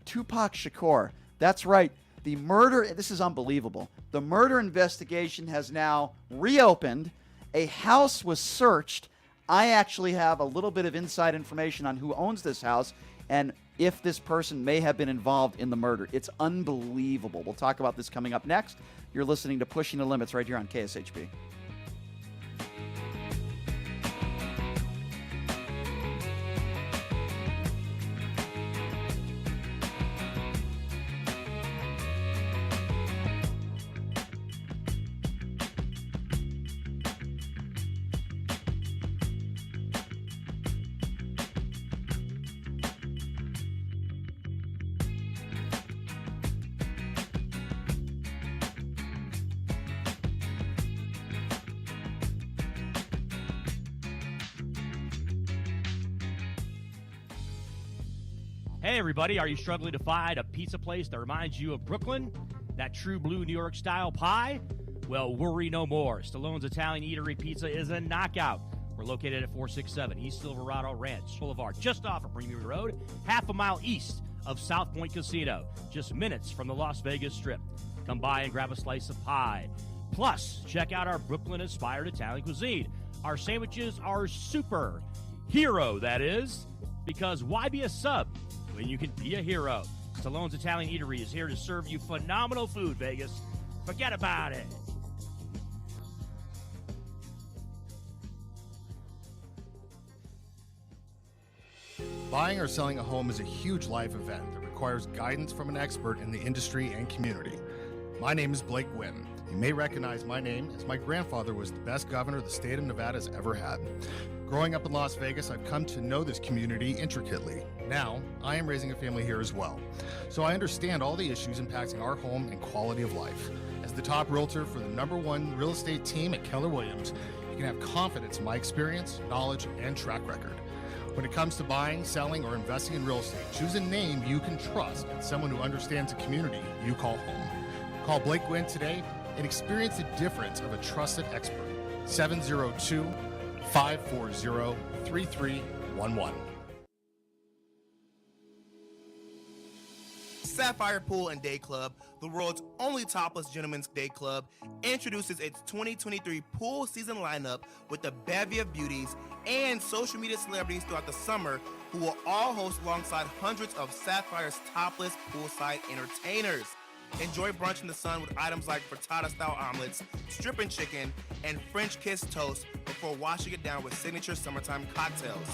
Tupac Shakur. That's right. The murder, this is unbelievable. The murder investigation has now reopened. A house was searched. I actually have a little bit of inside information on who owns this house and if this person may have been involved in the murder. It's unbelievable. We'll talk about this coming up next. You're listening to Pushing the Limits right here on KSHP. Hey, everybody, are you struggling to find a pizza place that reminds you of Brooklyn? That true blue New York style pie? Well, worry no more. Stallone's Italian Eatery Pizza is a knockout. We're located at 467 East Silverado Ranch Boulevard, just off of Premier Road, half a mile east of South Point Casino, just minutes from the Las Vegas Strip. Come by and grab a slice of pie. Plus, check out our Brooklyn-inspired Italian cuisine. Our sandwiches are super. Hero, that is. Because why be a sub when you can be a hero? Stallone's Italian Eatery is here to serve you phenomenal food, Vegas. Forget about it. Buying or selling a home is a huge life event that requires guidance from an expert in the industry and community. My name is Blake Wynn. You may recognize my name as my grandfather was the best governor the state of Nevada has ever had. Growing up in Las Vegas, I've come to know this community intricately. Now, I am raising a family here as well, so I understand all the issues impacting our home and quality of life. As the top realtor for the #1 real estate team at Keller Williams, you can have confidence in my experience, knowledge, and track record. When it comes to buying, selling, or investing in real estate, choose a name you can trust and someone who understands the community you call home. Call Blake Wynn today and experience the difference of a trusted expert. 702-540-3311. Sapphire Pool and Day Club, the world's only topless gentlemen's day club, introduces its 2023 pool season lineup with a bevy of beauties and social media celebrities throughout the summer who will all host alongside hundreds of Sapphire's topless poolside entertainers. Enjoy brunch in the sun with items like frittata-style omelets, stripping chicken, and French kiss toast before washing it down with signature summertime cocktails.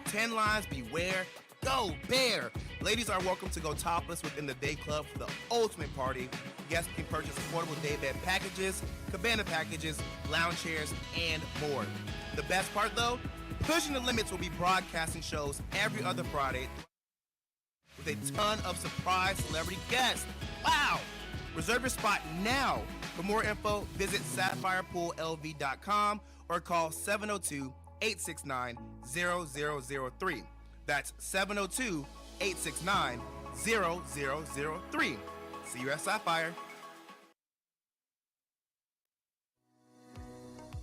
10 lines, beware. Go Bear! Ladies are welcome to go topless within the day club for the ultimate party. Guests can purchase affordable day bed packages, cabana packages, lounge chairs, and more. The best part though, Pushing the Limits will be broadcasting shows every other Friday with a ton of surprise celebrity guests. Wow! Reserve your spot now. For more info, visit sapphirepoolLV.com or call 702-869-0003. That's 702-869-0003. See you at Sapphire.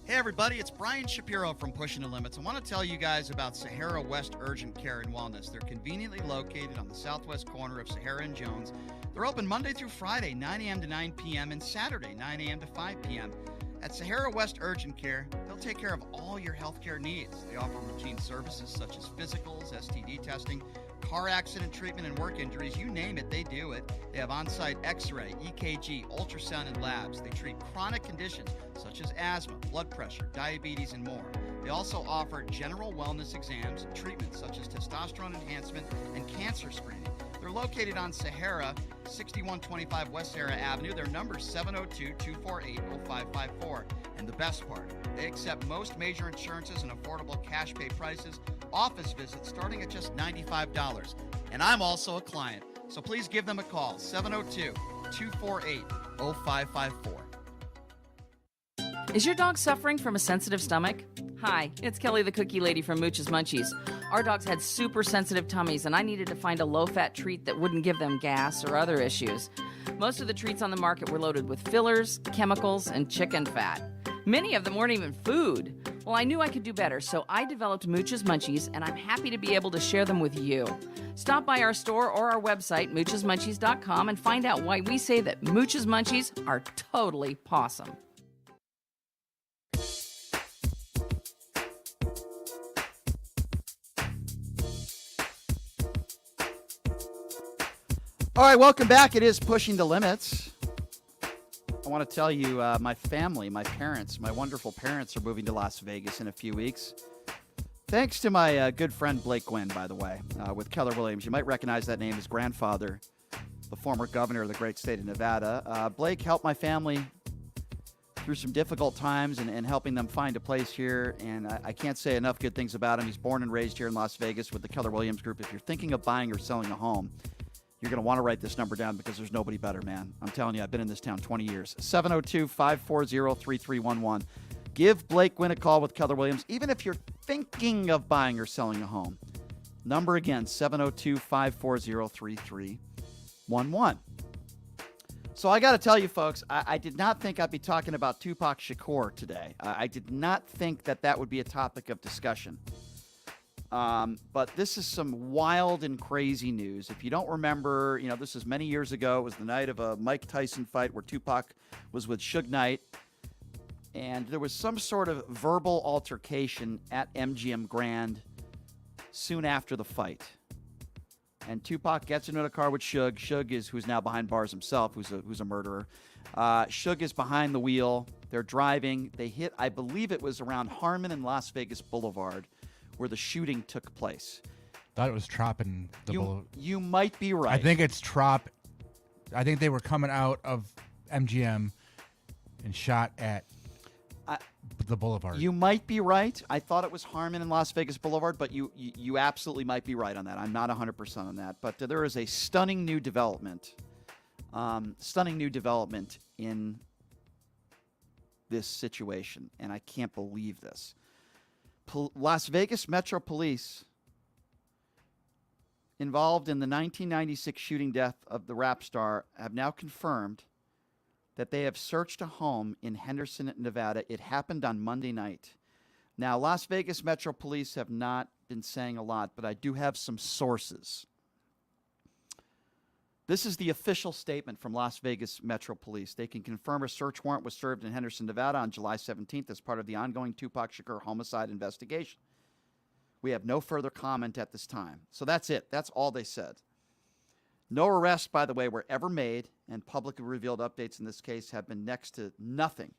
Hey everybody, it's Brian Shapiro from Pushing the Limits. I want to tell you guys about Sahara West Urgent Care and Wellness. They're conveniently located on the southwest corner of Sahara and Jones. They're open Monday through Friday, 9 a.m. to 9 p.m. and Saturday, 9 a.m. to 5 p.m. At Sahara West Urgent Care, they'll take care of all your healthcare needs. They offer routine services such as physicals, STD testing, car accident treatment, and work injuries. You name it, they do it. They have on-site x-ray, EKG, ultrasound, and labs. They treat chronic conditions such as asthma, blood pressure, diabetes, and more. They also offer general wellness exams, treatments such as testosterone enhancement and cancer screening. They're located on Sahara, 6125 West Sahara Avenue. Their number is 702-248-0554. And the best part, they accept most major insurances and affordable cash pay prices, office visits starting at just $95. And I'm also a client, so please give them a call, 702-248-0554. Is your dog suffering from a sensitive stomach? Hi, it's Kelly the Cookie Lady from Mooch's Munchies. Our dogs had super sensitive tummies, and I needed to find a low-fat treat that wouldn't give them gas or other issues. Most of the treats on the market were loaded with fillers, chemicals, and chicken fat. Many of them weren't even food. Well, I knew I could do better, so I developed Mooch's Munchies, and I'm happy to be able to share them with you. Stop by our store or our website, moochesmunchies.com, and find out why we say that Mooch's Munchies are totally pawsome. All right, welcome back. It is Pushing the Limits. I want to tell you, my family, my parents, my wonderful parents are moving to Las Vegas in a few weeks. Thanks to my good friend Blake Gwynn, by the way, with Keller Williams. You might recognize that name. His grandfather, the former governor of the great state of Nevada. Blake helped my family through some difficult times and helping them find a place here. And I can't say enough good things about him. He's born and raised here in Las Vegas with the Keller Williams Group. If you're thinking of buying or selling a home, you're going to want to write this number down because there's nobody better, man. I'm telling you, I've been in this town 20 years. 702-540-3311. Give Blake Gwynn a call with Keller Williams, even if you're thinking of buying or selling a home. Number again, 702-540-3311. So I got to tell you, folks, I did not think I'd be talking about Tupac Shakur today. I did not think that would be a topic of discussion. But this is some wild and crazy news. If you don't remember, this is many years ago. It was the night of a Mike Tyson fight where Tupac was with Suge Knight. And there was some sort of verbal altercation at MGM Grand soon after the fight. And Tupac gets into a car with Suge. Suge who's now behind bars himself, who's a murderer. Suge is behind the wheel. They're driving. They hit, I believe it was around Harmon and Las Vegas Boulevard, where the shooting took place. Thought it was Trop and the Boulevard. You might be right. I think it's Trop. I think they were coming out of MGM and shot at the Boulevard. You might be right. I thought it was Harmon and Las Vegas Boulevard, but you absolutely might be right on that. I'm not 100% on that. But there is a stunning new development. In this situation, and I can't believe this. Las Vegas Metro Police, involved in the 1996 shooting death of the rap star, have now confirmed that they have searched a home in Henderson, Nevada. It happened on Monday night. Now, Las Vegas Metro Police have not been saying a lot, but I do have some sources. This is the official statement from Las Vegas Metro Police. They can confirm a search warrant was served in Henderson, Nevada on July 17th as part of the ongoing Tupac Shakur homicide investigation. We have no further comment at this time. So that's it. That's all they said. No arrests, by the way, were ever made, and publicly revealed updates in this case have been next to nothing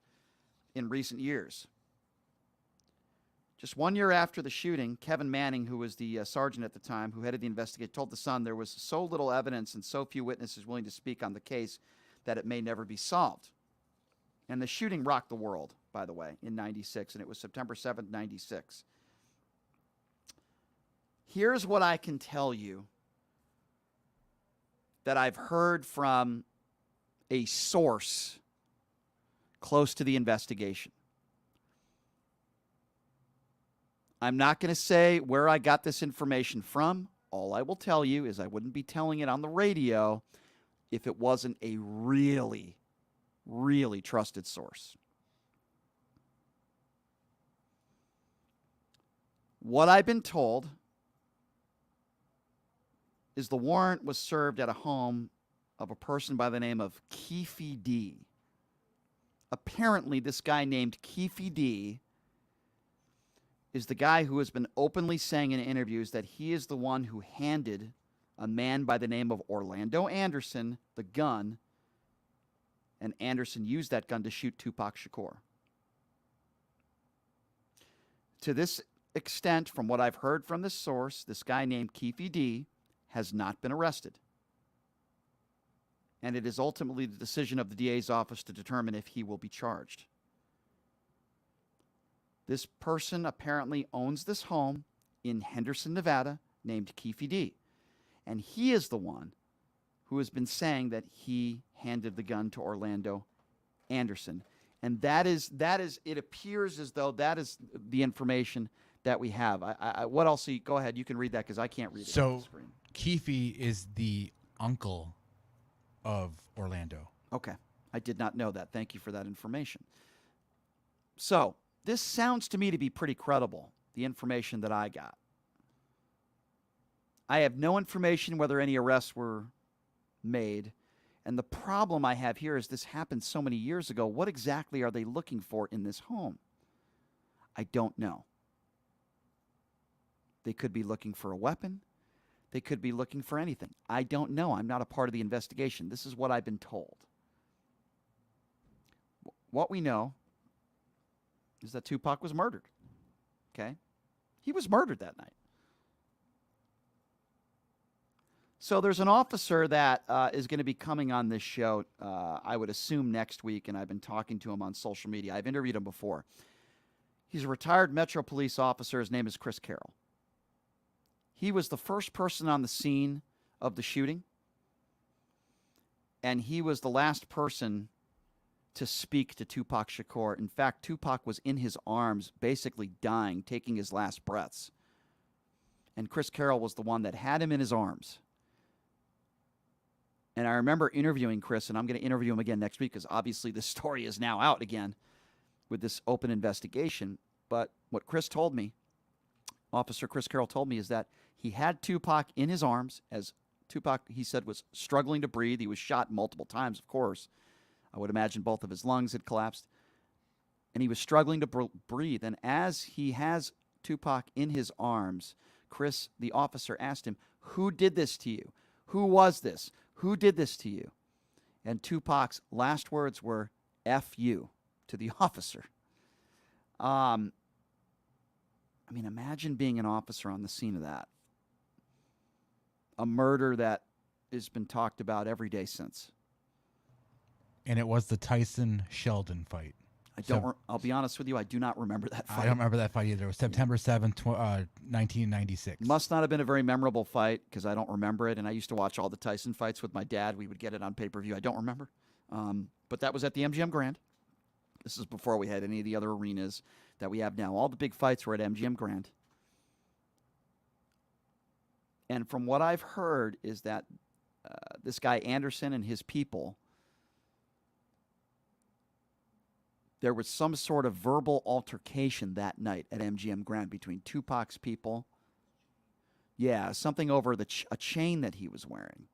in recent years. Just 1 year after the shooting, Kevin Manning, who was the sergeant at the time, who headed the investigation, told The Sun there was so little evidence and so few witnesses willing to speak on the case that it may never be solved. And the shooting rocked the world, by the way, in 96, and it was September 7th, 96. Here's what I can tell you that I've heard from a source close to the investigation. I'm not going to say where I got this information from. All I will tell you is I wouldn't be telling it on the radio if it wasn't a really, really trusted source. What I've been told is the warrant was served at a home of a person by the name of Keefe D. Apparently, this guy named Keefe D is the guy who has been openly saying in interviews that he is the one who handed a man by the name of Orlando Anderson the gun, and Anderson used that gun to shoot Tupac Shakur. To this extent, from what I've heard from this source, this guy named Keefe D has not been arrested. And it is ultimately the decision of the DA's office to determine if he will be charged. This person apparently owns this home in Henderson, Nevada, named Keefe D. And he is the one who has been saying that he handed the gun to Orlando Anderson. And that is, it appears as though that is the information that we have. What else? Go ahead, you can read that because I can't read it on the screen. Keefe is the uncle of Orlando. Okay. I did not know that. Thank you for that information. So this sounds to me to be pretty credible, the information that I got. I have no information whether any arrests were made. And the problem I have here is this happened so many years ago. What exactly are they looking for in this home? I don't know. They could be looking for a weapon. They could be looking for anything. I don't know. I'm not a part of the investigation. This is what I've been told. What we know is that Tupac was murdered. Okay? He was murdered that night. So there's an officer that is going to be coming on this show, I would assume next week, and I've been talking to him on social media. I've interviewed him before. He's a retired Metro Police officer. His name is Chris Carroll. He was the first person on the scene of the shooting, and he was the last person to speak to Tupac Shakur. In fact, Tupac was in his arms, basically dying, taking his last breaths. And Chris Carroll was the one that had him in his arms. And I remember interviewing Chris, and I'm going to interview him again next week because obviously this story is now out again with this open investigation. But what Chris told me, Officer Chris Carroll told me, is that he had Tupac in his arms as Tupac, he said, was struggling to breathe. He was shot multiple times, of course. I would imagine both of his lungs had collapsed. And he was struggling to breathe. And as he has Tupac in his arms, Chris, the officer, asked him, "Who did this to you? Who was this? Who did this to you?" And Tupac's last words were, "F you," to the officer. I mean, imagine being an officer on the scene of that. A murder that has been talked about every day since. And it was the Tyson-Sheldon fight. I'll be honest with you, I do not remember that fight. I don't remember that fight either. It was September 7th, 1996. Must not have been a very memorable fight because I don't remember it. And I used to watch all the Tyson fights with my dad. We would get it on pay-per-view. I don't remember. But that was at the MGM Grand. This is before we had any of the other arenas that we have now. All the big fights were at MGM Grand. And from what I've heard is that this guy Anderson and his people, there was some sort of verbal altercation that night at MGM Grand between Tupac's people. Yeah, something over a chain that he was wearing.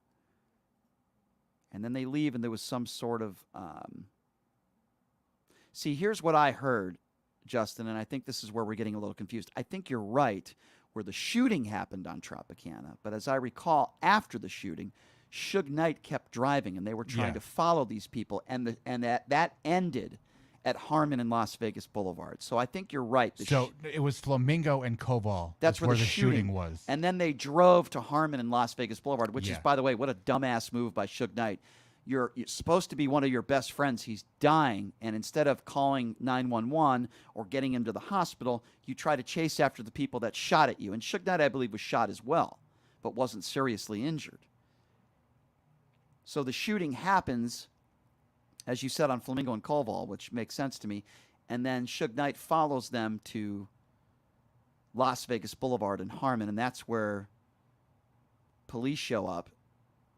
And then they leave, and there was some sort of... See, here's what I heard, Justin, and I think this is where we're getting a little confused. I think you're right where the shooting happened on Tropicana. But as I recall, after the shooting, Suge Knight kept driving, and they were trying to follow these people, and that ended at Harmon and Las Vegas Boulevard. So I think you're right. So it was Flamingo and Koval. That's where the shooting was. And then they drove to Harmon and Las Vegas Boulevard, which is, by the way, what a dumbass move by Suge Knight. You're supposed to be one of your best friends. He's dying, and instead of calling 911 or getting him to the hospital, you try to chase after the people that shot at you. And Suge Knight, I believe, was shot as well, but wasn't seriously injured. So the shooting happens, as you said, on Flamingo and Koval, which makes sense to me. And then Suge Knight follows them to Las Vegas Boulevard and Harmon, and that's where police show up,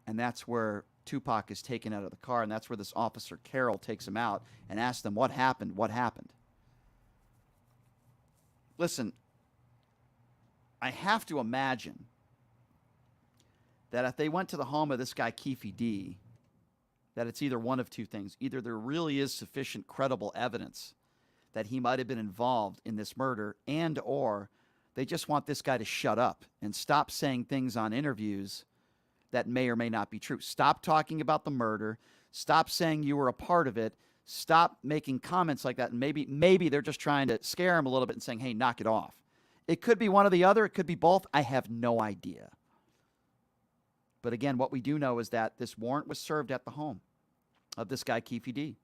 and that's where Tupac is taken out of the car, and that's where this officer Carroll takes him out and asks them, what happened? What happened? Listen, I have to imagine that if they went to the home of this guy Keefe D, that it's either one of two things. Either there really is sufficient credible evidence that he might have been involved in this murder, and or they just want this guy to shut up and stop saying things on interviews that may or may not be true. Stop talking about the murder. Stop saying you were a part of it. Stop making comments like that. And maybe they're just trying to scare him a little bit and saying, hey, knock it off. It could be one or the other. It could be both. I have no idea. But again, what we do know is that this warrant was served at the home of this guy, Keefe D,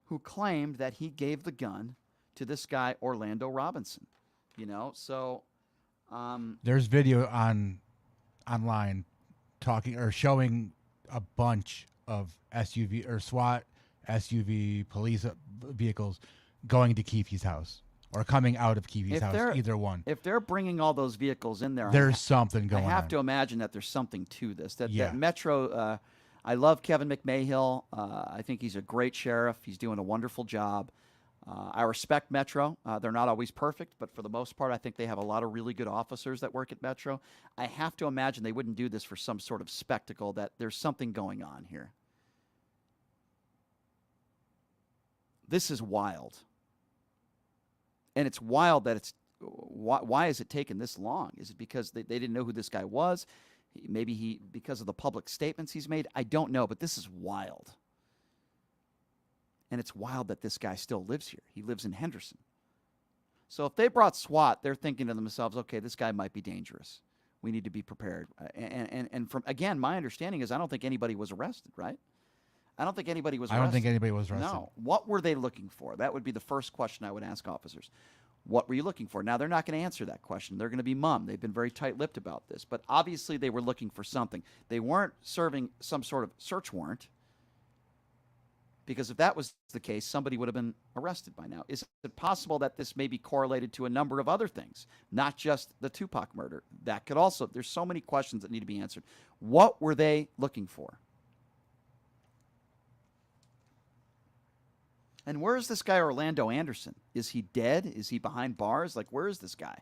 who claimed that he gave the gun to this guy, Orlando Robinson. You know, so... There's video online talking or showing a bunch of SUV or SWAT SUV police vehicles going to Keefe's house or coming out of Keefe's house, either one. If they're bringing all those vehicles in there, there's something going on. I have to imagine that there's something to this. That Metro, I love Kevin McMahill. I think he's a great sheriff. He's doing a wonderful job. I respect Metro. They're not always perfect, but for the most part, I think they have a lot of really good officers that work at Metro. I have to imagine they wouldn't do this for some sort of spectacle, that there's something going on here. This is wild. And it's wild that it's, why is it taking this long? Is it because they didn't know who this guy was? Maybe because of the public statements he's made? I don't know, but this is wild. And it's wild that this guy still lives here. He lives in Henderson. So if they brought SWAT, they're thinking to themselves, okay, this guy might be dangerous. We need to be prepared. And from, again, my understanding is I don't think anybody was arrested, right? I don't think anybody was arrested. I don't think anybody was arrested. No. What were they looking for? That would be the first question I would ask officers. What were you looking for? Now, they're not going to answer that question. They're going to be mum. They've been very tight-lipped about this. But obviously they were looking for something. They weren't serving some sort of search warrant, because if that was the case, somebody would have been arrested by now. Is it possible that this may be correlated to a number of other things, not just the Tupac murder? That could also, there's so many questions that need to be answered. What were they looking for? And where is this guy Orlando Anderson? Is he dead? Is he behind bars? Like, where is this guy?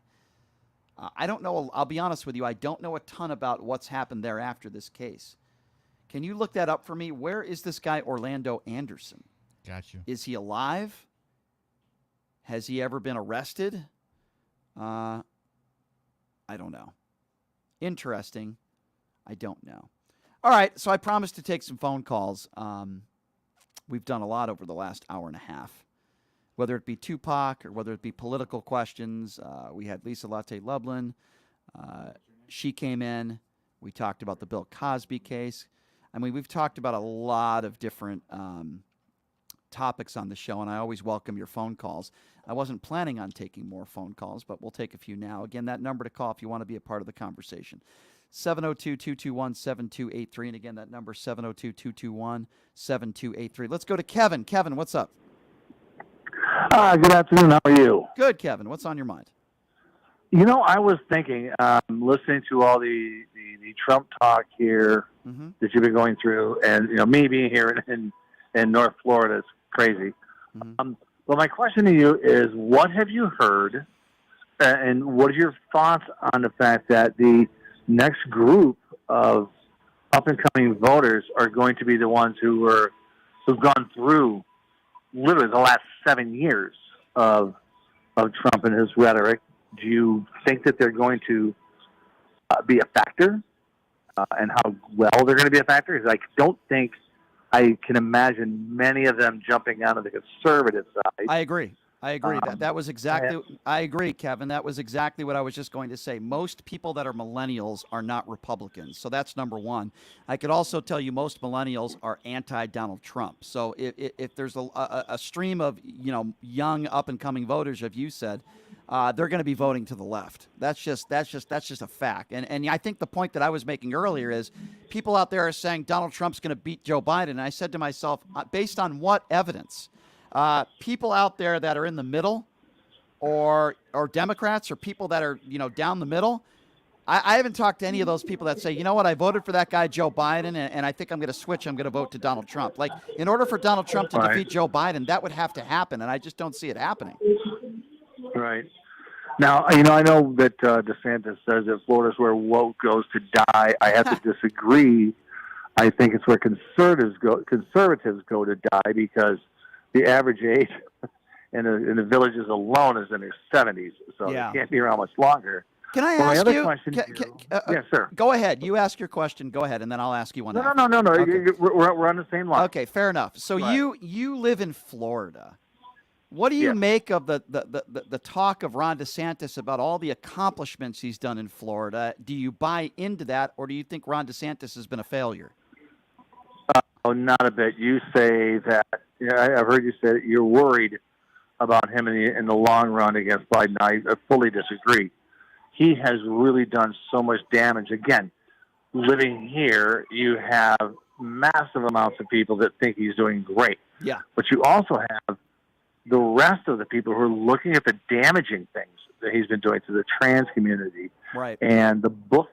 I don't know. I'll be honest with you. I don't know a ton about what's happened there after this case. Can you look that up for me? Where is this guy Orlando Anderson? Got you. Is he alive? Has he ever been arrested? I don't know. Interesting. I don't know. All right, so I promised to take some phone calls. We've done a lot over the last hour and a half, whether it be Tupac or whether it be political questions. We had Lise-Lotte Lublin. She came in. We talked about the Bill Cosby case. I mean, we've talked about a lot of different topics on the show, and I always welcome your phone calls. I wasn't planning on taking more phone calls, but we'll take a few now. Again, that number to call if you want to be a part of the conversation, 702-221-7283. And again, that number, 702-221-7283. Let's go to Kevin. Kevin, what's up? Good afternoon. How are you? Good, Kevin. What's on your mind? You know, I was thinking, listening to all the Trump talk here that you've been going through, and, you know, me being here in North Florida is crazy. Well, my question to you is, what have you heard, and what are your thoughts on the fact that the next group of up-and-coming voters are going to be the ones who've gone through literally the last 7 years of Trump and his rhetoric? Do you think that they're going to be a factor, and how well they're going to be a factor? Because I don't think I can imagine many of them jumping onto the conservative side. I agree. That was exactly. I agree, Kevin. That was exactly what I was just going to say. Most people that are millennials are not Republicans, so that's number one. I could also tell you most millennials are anti-Donald Trump. So if there's a stream of young up and coming voters, as you said, they're going to be voting to the left. That's just a fact. And I think the point that I was making earlier is people out there are saying Donald Trump's going to beat Joe Biden, and I said to myself, based on what evidence? People out there that are in the middle, or Democrats, or people that are down the middle, I haven't talked to any of those people that say, you know what, I voted for that guy Joe Biden, and I think I'm going to switch. I'm going to vote to Donald Trump. Like, in order for Donald Trump to defeat Joe Biden, that would have to happen, and I just don't see it happening. Right. Now, I know that DeSantis says that Florida's where woke goes to die. I have to disagree. I think it's where conservatives go to die, because the average age in the villages alone is in their 70s, so they can't be around much longer. Can I ask you? Yes, sir. Go ahead. You ask your question. Go ahead, and then I'll ask you one. No. Okay. We're on the same line. Okay, fair enough. So you live in Florida. What do you make of the talk of Ron DeSantis about all the accomplishments he's done in Florida? Do you buy into that, or do you think Ron DeSantis has been a failure? Oh, not a bit. You say that. I've heard you say that you're worried about him in the long run against Biden. I fully disagree. He has really done so much damage. Again, living here, you have massive amounts of people that think he's doing great. Yeah. But you also have the rest of the people who are looking at the damaging things that he's been doing to the trans community, right? And the book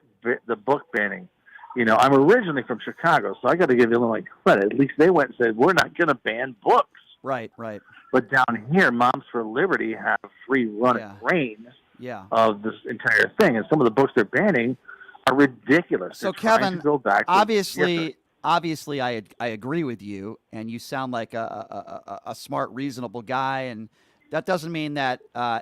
banning. I'm originally from Chicago, so I got to give Illinois credit. At least they went and said, we're not going to ban books. Right, right. But down here, Moms for Liberty have free run and reign of this entire thing. And some of the books they're banning are ridiculous. So, they're trying Kevin, to go back to, obviously, I agree with you, and you sound like a smart, reasonable guy, and that doesn't mean that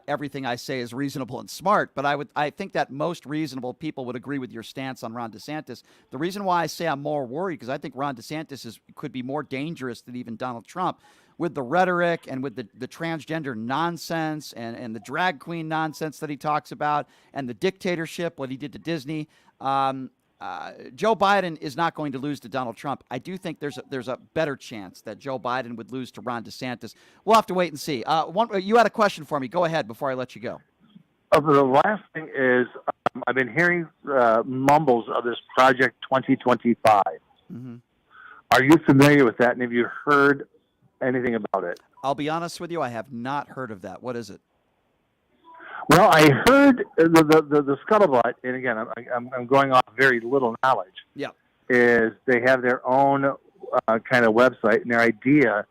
everything I say is reasonable and smart, but I think that most reasonable people would agree with your stance on Ron DeSantis. The reason why I say I'm more worried, because I think Ron DeSantis could be more dangerous than even Donald Trump with the rhetoric and with the transgender nonsense and the drag queen nonsense that he talks about and the dictatorship, what he did to Disney. Joe Biden is not going to lose to Donald Trump. I do think there's a better chance that Joe Biden would lose to Ron DeSantis. We'll have to wait and see. You had a question for me. Go ahead before I let you go. The last thing is I've been hearing mumbles of this Project 2025. Mm-hmm. Are you familiar with that, and have you heard anything about it? I'll be honest with you. I have not heard of that. What is it? Well, I heard the scuttlebutt, and again, I'm going off very little knowledge. Yeah, is they have their own kind of website, and their idea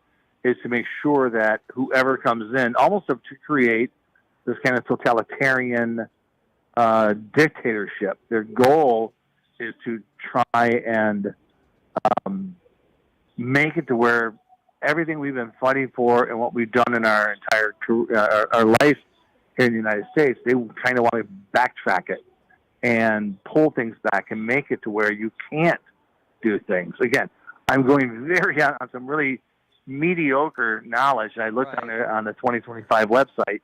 is to make sure that whoever comes in, almost to create this kind of totalitarian dictatorship. Their goal is to try and make it to where everything we've been fighting for and what we've done in our entire our life here in the United States, they kind of want to backtrack it and pull things back and make it to where you can't do things. Again, I'm going very on some really mediocre knowledge. I looked on the 2025 website,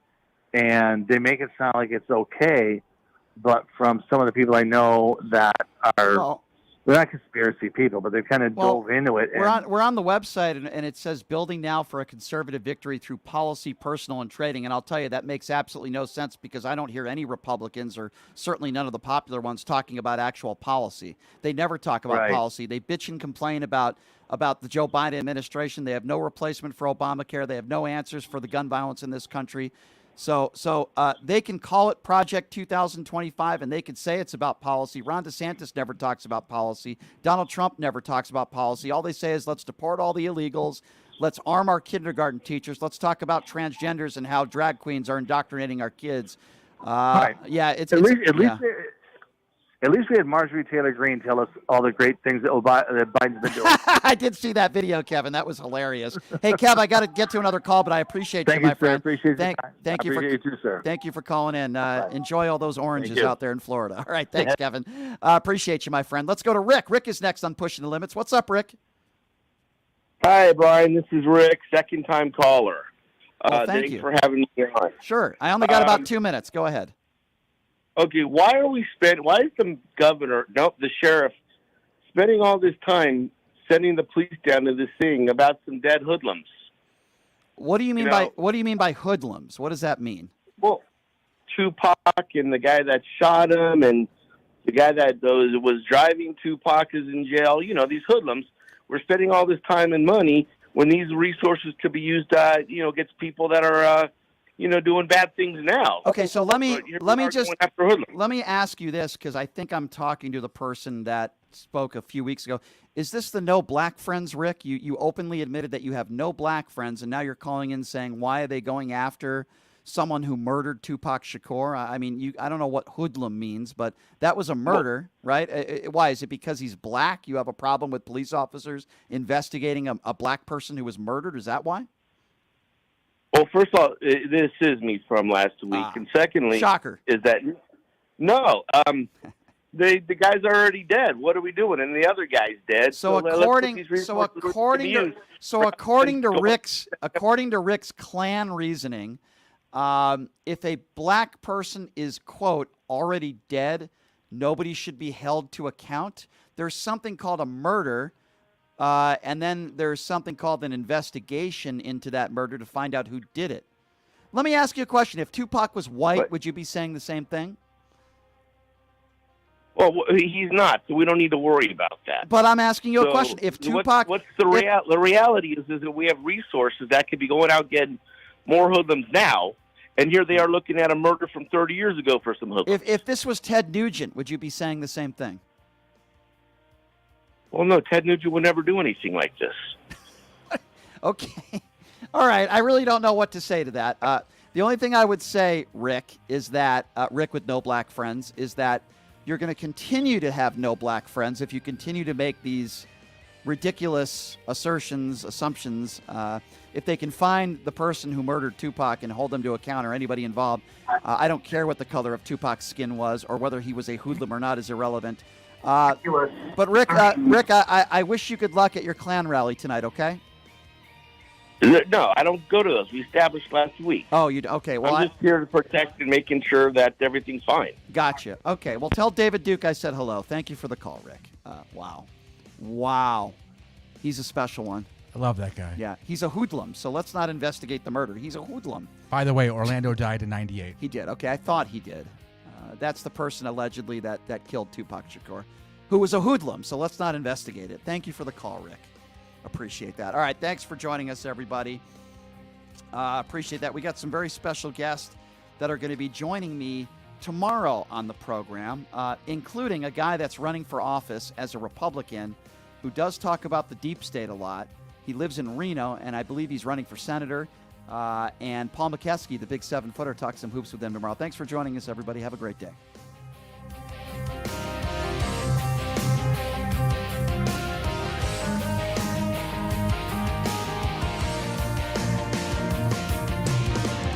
and they make it sound like it's okay, but from some of the people I know that are they're not conspiracy people, but they've kind of dove into it. We're on the website, and it says building now for a conservative victory through policy, personal, and trading. And I'll tell you, that makes absolutely no sense because I don't hear any Republicans, or certainly none of the popular ones, talking about actual policy. They never talk about policy. They bitch and complain about the Joe Biden administration. They have no replacement for Obamacare. They have no answers for the gun violence in this country. So they can call it Project 2025, and they can say it's about policy. Ron DeSantis never talks about policy. Donald Trump never talks about policy. All they say is, let's deport all the illegals. Let's arm our kindergarten teachers. Let's talk about transgenders and how drag queens are indoctrinating our kids. Yeah, at least we had Marjorie Taylor Greene tell us all the great things that Biden's been doing. I did see that video, Kevin. That was hilarious. Hey, Kev, I got to get to another call, but I appreciate you, my friend. I appreciate your time. Thank you you too, sir. Thank you for calling in. Enjoy all those oranges out there in Florida. All right, thanks, Kevin. Appreciate you, my friend. Let's go to Rick. Rick is next on Pushing the Limits. What's up, Rick? Hi, Brian. This is Rick, second-time caller. Thank you for having me on. Sure. I only got about 2 minutes. Go ahead. Okay, why is the sheriff, spending all this time sending the police down to this thing about some dead hoodlums? What do you mean by hoodlums? What does that mean? Well, Tupac and the guy that shot him and the guy that was driving Tupac is in jail. You know, these hoodlums. We're spending all this time and money when these resources could be used, against people that are, doing bad things now. Okay, so let me ask you this, because I think I'm talking to the person that spoke a few weeks ago. Is this the no black friends, Rick? You openly admitted that you have no black friends, and now you're calling in saying, why are they going after someone who murdered Tupac Shakur? I mean, I don't know what hoodlum means, but that was a murder, right? Why? Is it because he's black? You have a problem with police officers investigating a black person who was murdered? Is that why? Well, first of all, this is me from last week, and secondly, shocker, is that the guys are already dead. What are we doing? And the other guy's dead. So according to Rick's Klan reasoning, if a black person is, quote, already dead, nobody should be held to account. There's something called a murder. And then there's something called an investigation into that murder to find out who did it. Let me ask you a question. If Tupac was white, would you be saying the same thing? Well, he's not, so we don't need to worry about that. But I'm asking you a question. If Tupac... The reality is that we have resources that could be going out getting more hoodlums now, and here they are looking at a murder from 30 years ago for some hoodlums. If this was Ted Nugent, would you be saying the same thing? Well, no, Ted Nugent would never do anything like this. Okay. All right, I really don't know what to say to that. The only thing I would say, Rick, is that Rick with no black friends, is that you're going to continue to have no black friends if you continue to make these ridiculous assumptions. If they can find the person who murdered Tupac and hold them to account or anybody involved, I don't care what the color of Tupac's skin was or whether he was a hoodlum or not is irrelevant. But Rick, I wish you good luck at your Klan rally tonight, okay? No, I don't go to those. We established last week. Oh, you okay? Well, I'm just here to protect and making sure that everything's fine. Gotcha. Okay. Well, tell David Duke I said hello. Thank you for the call, Rick. Wow. He's a special one. I love that guy. Yeah, he's a hoodlum. So let's not investigate the murder. He's a hoodlum. By the way, Orlando died in '98. He did. Okay, I thought he did. That's the person allegedly that killed Tupac Shakur, who was a hoodlum. So let's not investigate it. Thank you for the call, Rick. Appreciate that. All right, thanks for joining us, everybody. Appreciate that. We got some very special guests that are going to be joining me tomorrow on the program, including a guy that's running for office as a Republican who does talk about the deep state a lot. He lives in Reno, and I believe he's running for senator. And Paul McKeskey, the big 7-footer, talks some hoops with them tomorrow. Thanks for joining us, everybody. Have a great day.